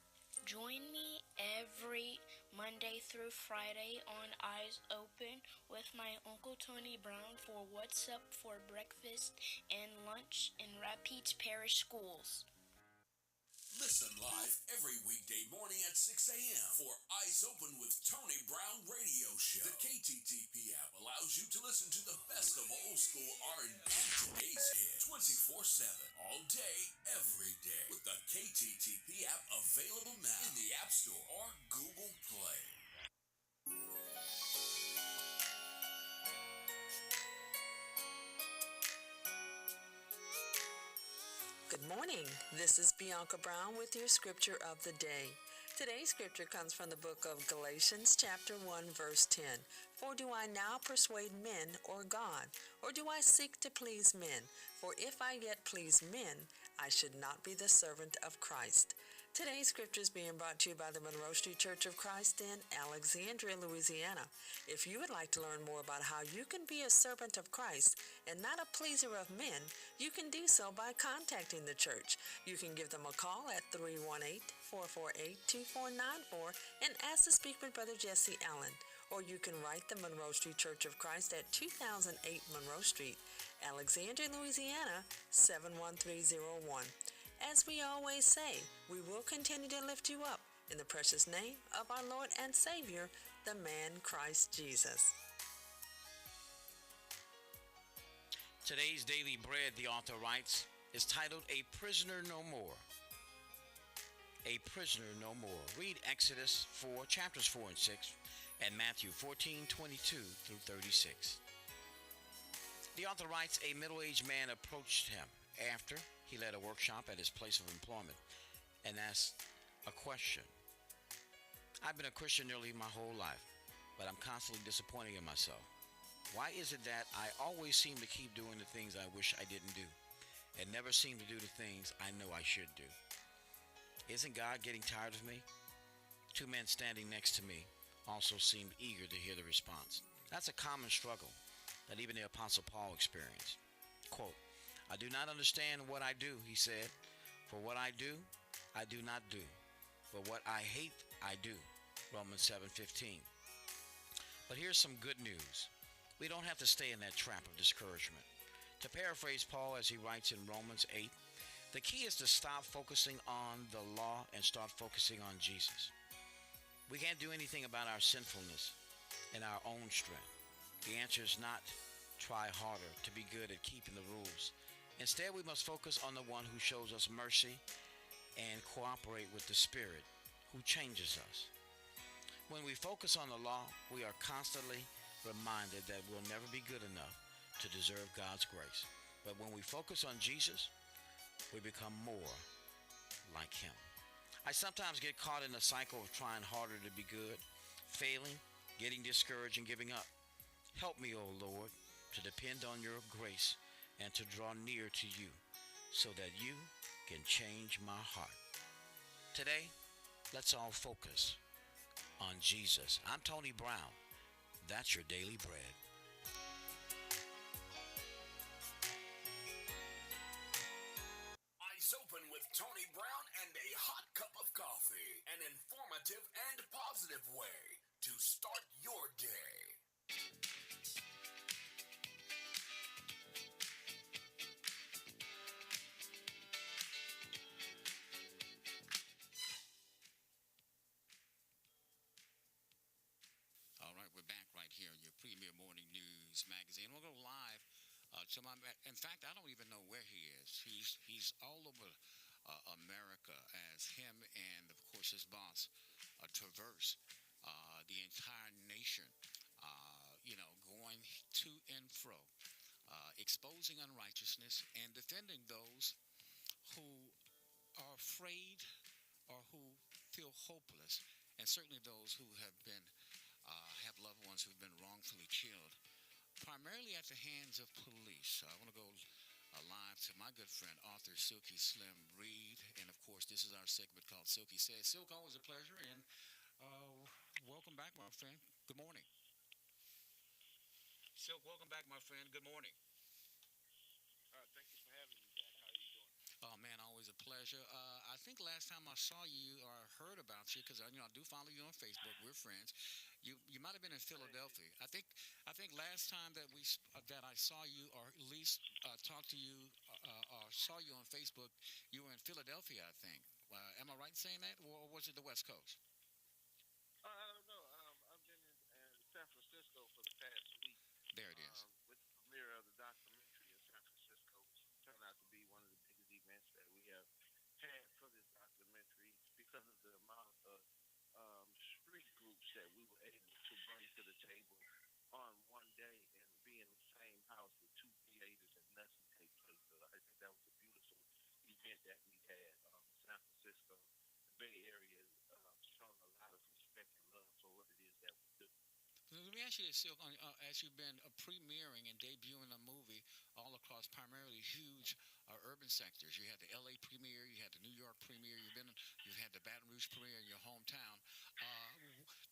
Join me every Monday through Friday on Eyes Open with my Uncle Tony Brown for What's Up for Breakfast and Lunch in Rapides Parish Schools. Listen live every weekday morning at 6 a.m. for Eyes Open with Tony Brown Radio Show. The KTTP app allows you to listen to the best of old school R&B and today's hit 24/7, all day, every day, with the KTTP app available now in the App Store or Google Play. Good morning. This is Bianca Brown with your scripture of the day. Today's scripture comes from the book of Galatians chapter 1 verse 10. For do I now persuade men or God? Or do I seek to please men? For if I yet please men, I should not be the servant of Christ. Today's scripture is being brought to you by the Monroe Street Church of Christ in Alexandria, Louisiana. If you would like to learn more about how you can be a servant of Christ and not a pleaser of men, you can do so by contacting the church. You can give them a call at 318-448-2494 and ask to speak with Brother Jesse Allen. Or you can write the Monroe Street Church of Christ at 2008 Monroe Street, Alexandria, Louisiana, 71301. As we always say, we will continue to lift you up in the precious name of our Lord and Savior, the man Christ Jesus. Today's Daily Bread, the author writes, is titled A Prisoner No More. A Prisoner No More. Read Exodus 4, chapters 4 and 6, and Matthew 14:22 through 36. The author writes, a middle-aged man approached him after he led a workshop at his place of employment and asked a question. I've been a Christian nearly my whole life, but I'm constantly disappointed in myself. Why is it that I always seem to keep doing the things I wish I didn't do and never seem to do the things I know I should do? Isn't God getting tired of me? Two men standing next to me also seemed eager to hear the response. That's a common struggle that even the Apostle Paul experienced. Quote, I do not understand what I do, he said. For what I do not do. But what I hate, I do. Romans 7:15. But here's some good news. We don't have to stay in that trap of discouragement. To paraphrase Paul as he writes in Romans 8, the key is to stop focusing on the law and start focusing on Jesus. We can't do anything about our sinfulness in our own strength. The answer is not try harder to be good at keeping the rules. Instead, we must focus on the one who shows us mercy and cooperate with the Spirit who changes us. When we focus on the law, we are constantly reminded that we'll never be good enough to deserve God's grace. But when we focus on Jesus, we become more like Him. I sometimes get caught in the cycle of trying harder to be good, failing, getting discouraged and giving up. Help me, O Lord, to depend on your grace and to draw near to you so that you can change my heart. Today, let's all focus on Jesus. I'm Tony Brown. That's your daily bread. Eyes Open with Tony Brown and a hot cup of coffee. An informative and positive way to start your day. All right, we're back right here on your Premier Morning News Magazine. We'll go live to my. In fact, I don't even know where he is. He's all over America as him and of course his boss traverse the entire nation. Going to and fro, exposing unrighteousness and defending those who are afraid or who feel hopeless, and certainly those who have been have loved ones who've been wrongfully killed, primarily at the hands of police. I want to go live to my good friend, author Silky Slim Reed, and of course, this is our segment called Silky Says. Silk, always a pleasure, and welcome back, my friend. Good morning. Silk, welcome back, my friend. Good morning. Thank you for having me, Jack. How are you doing? Oh man, always a pleasure. I think last time I saw you or heard about you, because I do follow you on Facebook. We're friends. You might have been in Philadelphia. I think last time that that I saw you, or at least talked to you, or saw you on Facebook, you were in Philadelphia. I think. Am I right in saying that, or was it the West Coast? I don't know. I've been in San Francisco for the past week. There it is. With the premiere of the documentary in San Francisco, which turned out to be one of the biggest events that we have had for this documentary because of the amount of street groups that we were able to bring to the table on one day and be in the same house with two theaters and nothing take place. So I think that was a beautiful event that we had. San Francisco, the Bay Area, shown a lot of respect and love for what it is that we do. Let me ask you this, Silk. As you've been premiering and debuting a movie all across primarily huge urban sectors, you had the L.A. premiere, you had the New York premiere, you've had the Baton Rouge premiere in your hometown.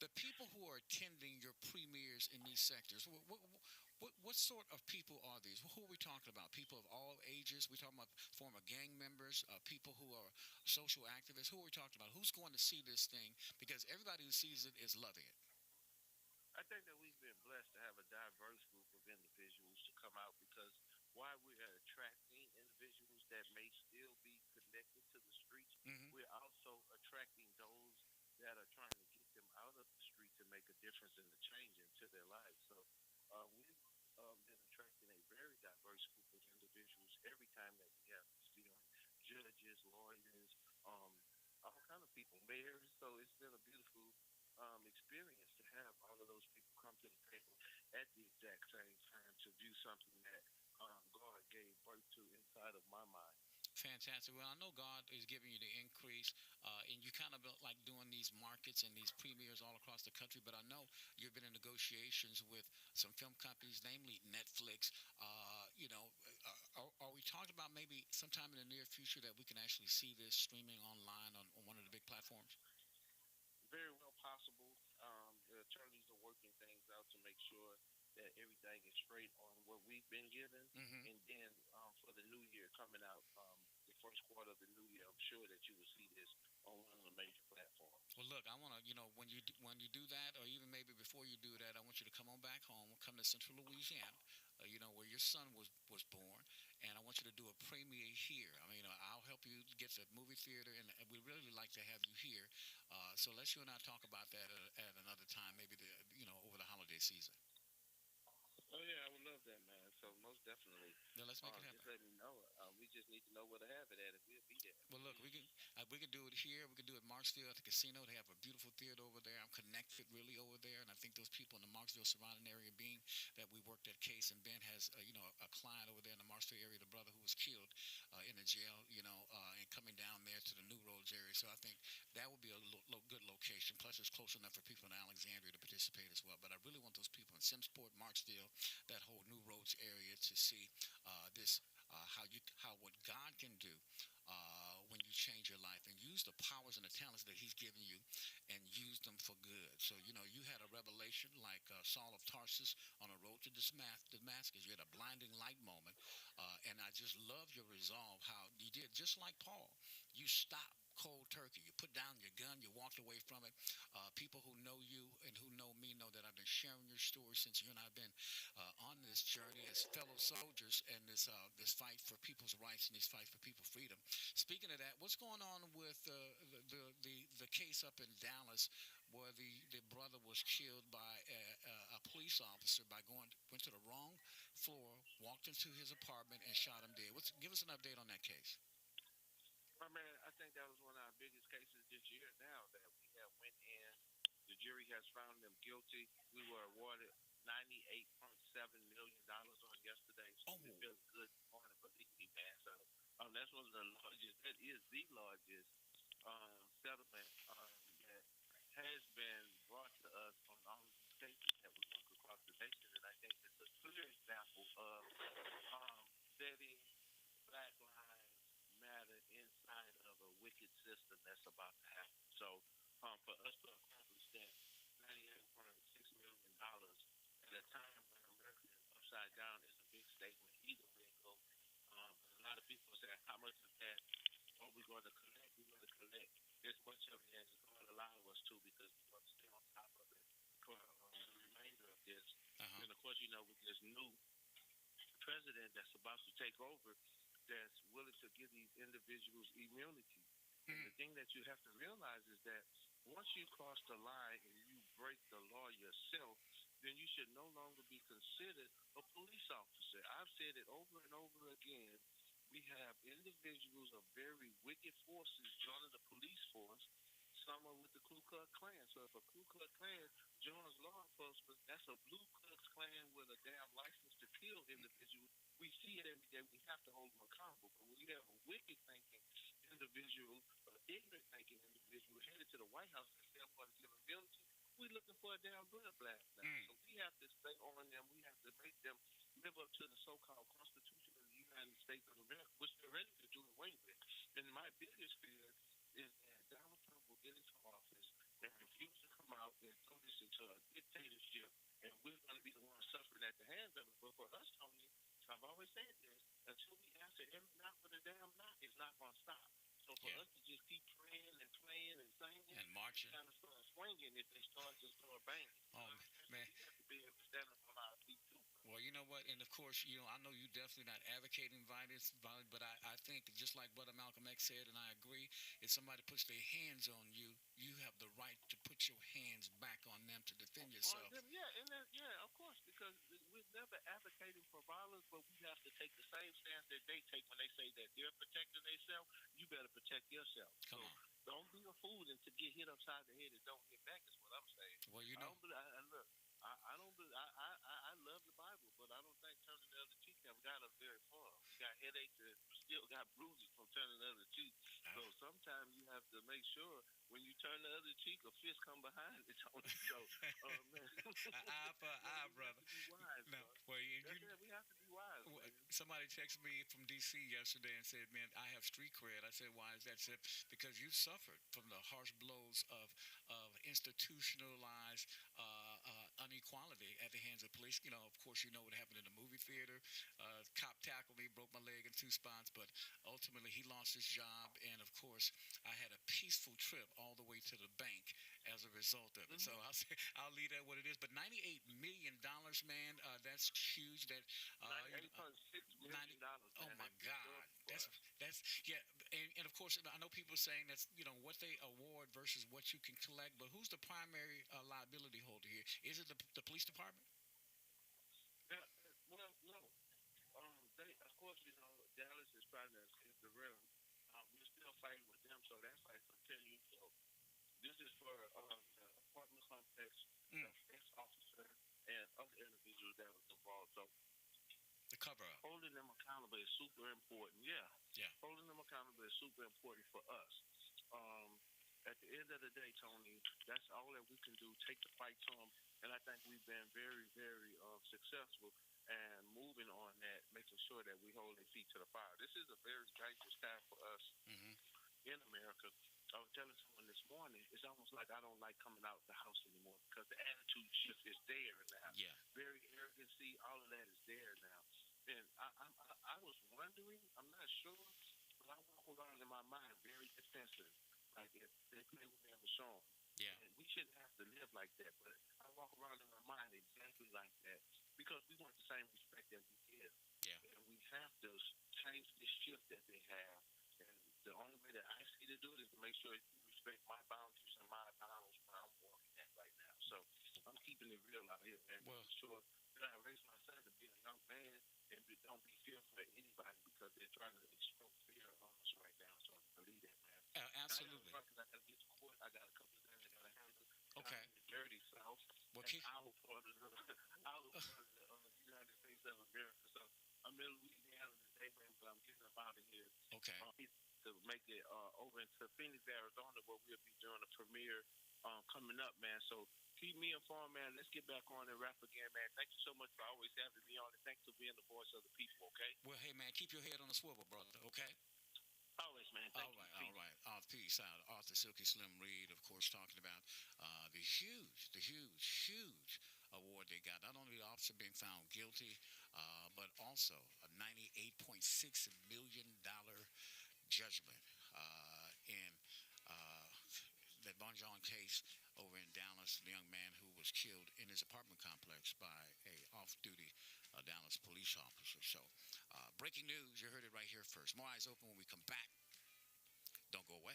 The people who are attending your premieres in these sectors, what sort of people are these? Who are we talking about? People of all ages? We talking about former gang members, people who are social activists? Who are we talking about? Who's going to see this thing? Because everybody who sees it is loving it. I think that we've been blessed to have a diverse group of individuals to come out because while we're attracting individuals that may still be connected to the streets, we're also attracting those that are trying to get them out of the streets and make a difference in the change into their lives. So we've been attracting a very diverse group of individuals every time that we have this film. Judges, lawyers, all kind of people, mayors. So it's been a beautiful experience to have all of those people come to the table at the exact same time to view something that God gave birth to inside of my mind. Fantastic. Well, I know God is giving you the increase, and you kind of like doing these markets and these premieres all across the country, but I know you've been in negotiations with some film companies, namely Netflix. Are we talking about maybe sometime in the near future that we can actually see this streaming online on one of the big platforms? Very well possible. The attorneys are working things out to make sure that everything is straight on what we've been given. And then for the new year coming out, the first quarter of the new year, I'm sure that you will see this on one of the major platforms. Well, look, I want to, when you do that, or even maybe before you do that, I want you to come on back home, come to Central Louisiana, where your son was born, and I want you to do a premiere here. I mean, I'll help you get the movie theater, and we'd really like to have you here. So let's you and I talk about that at another time, maybe over the holiday season. Oh yeah, I would love that, man. So most definitely. Yeah, let's make it happen. Just let me know. We just need to know where to have it at, and we'll be there. Well, look, we can do it here. We can do it at Marksville at the casino. They have a beautiful theater over there. I'm connected really over there, and I think those people in the Marksville surrounding area, being that we worked at Case, and Ben has a client over there in the Marksville area, the brother who was killed in the jail, and coming down there to the New Roads area. So I think that would be a good location. plus it's close enough for people in Alexandria to participate as well. But I really want those people in Simmsport, Marksville, that whole New Roads area to see this, how what God can do when you change your life and use the powers and the talents that He's given you and use them for good. So, you had a revelation like Saul of Tarsus on a road to Damascus. You had a blinding light moment. And I just love your resolve, how you did, just like Paul. You stopped cold turkey. You put down your gun. You walked away from it. People who know you and who know me know that I've been sharing your story since you and I have been on this journey as fellow soldiers and this fight for people's rights and this fight for people's freedom. Speaking of that, what's going on with the case up in Dallas where the brother was killed by a police officer by went to the wrong floor, walked into his apartment and shot him dead? Give us an update on that case. Well, man, I think that was one of our biggest cases this year now that we have went in. The jury has found them guilty. We were awarded $98.7 million on yesterday. So it feels good morning, believe me, man. So that's one of the largest, that is the largest settlement that has been brought to us on all of these cases that we look across the nation. And I think it's a clear example of setting Black Lives Matter inside of a wicked system that's about to happen. So for us to accomplish that $98.6 million at a time when America is upside down is a big statement either way it goes. A lot of people say, how much of that are we going to collect? We're going to collect as much of it as God allow us to because we're going to stay on top of it for the remainder of this. And of course, with this new president that's about to take over, that's willing to give these individuals immunity. And the thing that you have to realize is that once you cross the line and you break the law yourself, then you should no longer be considered a police officer. I've said it over and over again. We have individuals of very wicked forces joining the police force. Some are with the Ku Klux Klan. So if a Ku Klux Klan joins law enforcement, that's a Blue Klux Klan with a damn license to kill individuals. We see it every day. We have to hold them accountable. But when you have a wicked thinking individual, or ignorant thinking individual headed to the White House and say, I'm going to give them immunity, we're looking for a damn blood blast now. So we have to stay on them. We have to make them live up to the so-called Constitution of the United States of America, which they're ready to do away with. And my biggest fear is that Donald Trump will get into office and refuse to come out and throw this into a dictatorship, and we're going to be the ones suffering at the hands of it. But for us, Tony, I've always said this, until we answer every knock with a damn knock, it's not going to stop. So for us to just keep praying and playing and singing and marching, kind of start swinging if they start banging. Oh, man. We have to be able to stand up on our feet, too. Well, you know what? And of course, I know you're definitely not advocating violence, but I think just like Brother Malcolm X said, and I agree, if somebody puts their hands on you, you have the right to put your hands back on them to defend yourself. Of course, because we're never advocating for violence, but we have to take the same stance that they take when they say that they're protecting themselves. You better protect yourself. Come on. Don't be a fool and to get hit upside the head and don't hit back is what I'm saying. Well, I love the Bible, but I don't think turning the other cheek have got us very far. We got headaches and still got bruises from turning the other cheek. So sometimes you have to make sure when you turn the other cheek, a fist come behind it. So, man. Eye for eye, brother. We have to be wise. Somebody texted me from D.C. yesterday and said, man, I have street cred. I said, why is that? I said, because you suffered from the harsh blows of institutionalized inequality at the hands of police. Of course, what happened in the movie theater. Cop tackled me, broke my leg in 2 spots, but ultimately he lost his job. And of course, I had a peaceful trip all the way to the bank as a result of it. So I'll leave that what it is. But $98 million, man, that's huge. That $98.6 million. Oh my God, that's yeah. And of course, I know people saying that's what they award versus what you can collect. But who's the primary liability holder here? Is it the police department? Yeah, well, no. Of course, Dallas is trying to escape the rim. We're still fighting with them, so that fight continues. So this is for the apartment complex, the ex-officer, and other individuals that was involved. So the cover-up. Holding them accountable is super important. Yeah. Holding them accountable is super important for us. at the end of the day, Tony, that's all that we can do. Take the fight to them, and I think we've been very, very successful and moving on that, making sure that we hold their feet to the fire. This is a very dangerous time for us in America. I was telling someone this morning, it's almost like I don't like coming out the house anymore because the attitude shift is there now. Yeah. Very arrogancy, all of that is there now. And I was wondering, I'm not sure, but I walk around in my mind very defensive. Like if they play with me, I'm going to show them. Yeah. And we shouldn't have to live like that, but I walk around in my mind exactly like that because we want the same respect that we give. Yeah. And we have to change this shift that they have. And the only way that I see to do it is to make sure you respect my boundaries and my bounds where I'm walking at right now. So I'm keeping it real out here, man. Well, sure that I raised my son to be a young man and don't be fearful of anybody because they're trying to instill fear on us right now. So I believe that, man. Absolutely. I got to get to court. I got a couple of things I got to handle. Okay. I'm in the dirty South. Well, our part of the United States of America. So I'm in Louisiana today, man, but I'm getting up out of here. Okay. To make it over into Phoenix, Arizona, where we'll be doing a premiere coming up, man. So keep me informed, man. Let's get back on and rap again, man. Thank you so much for always having me on, and thanks for being the voice of the people, okay? Well, hey, man, keep your head on the swivel, brother, okay? Always, man. Thank you. All right. Peace out. Arthur Silky Slim Reed, of course, talking about the huge award they got. Not only the officer being found guilty, but also a $98.6 million judgment in that Von John case over in Dallas, the young man who was killed in his apartment complex by a off-duty Dallas police officer. So, breaking news, you heard it right here first. More Eyes Open when we come back. Don't go away.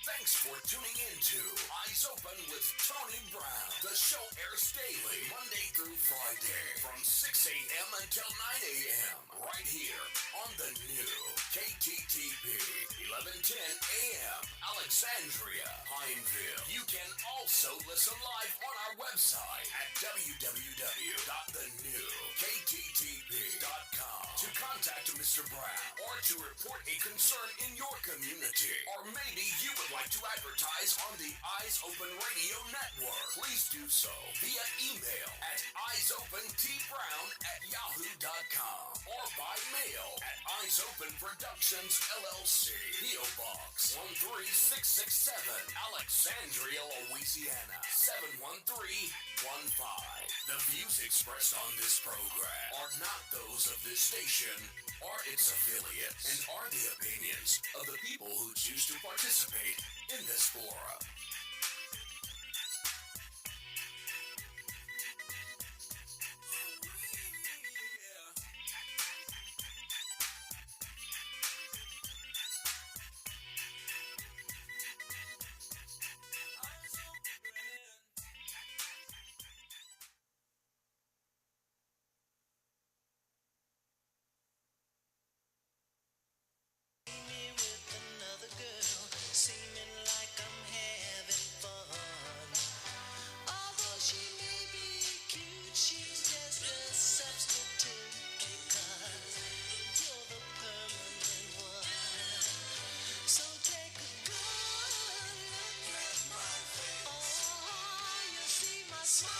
Thanks for tuning in to Eyes Open with Tony Brown. The show airs daily, Monday through Friday, from 6 a.m. until 9 a.m. right here on the new KTTP 1110 AM, Alexandria, Pineville. You can also listen live on our website at www.thenewkttp.com. To contact Mr. Brown or to report a concern in your community, or maybe you would like to advertise on the Eyes Open Radio Network, please do so via email at eyesopen.tbrown@yahoo.com or by mail at Eyes Open Productions LLC, P.O. Box 13667, Alexandria, Louisiana 71315. The views expressed on this program are not those of this station or its affiliates, and are the opinions of the people who choose to participate in this forum. Smile.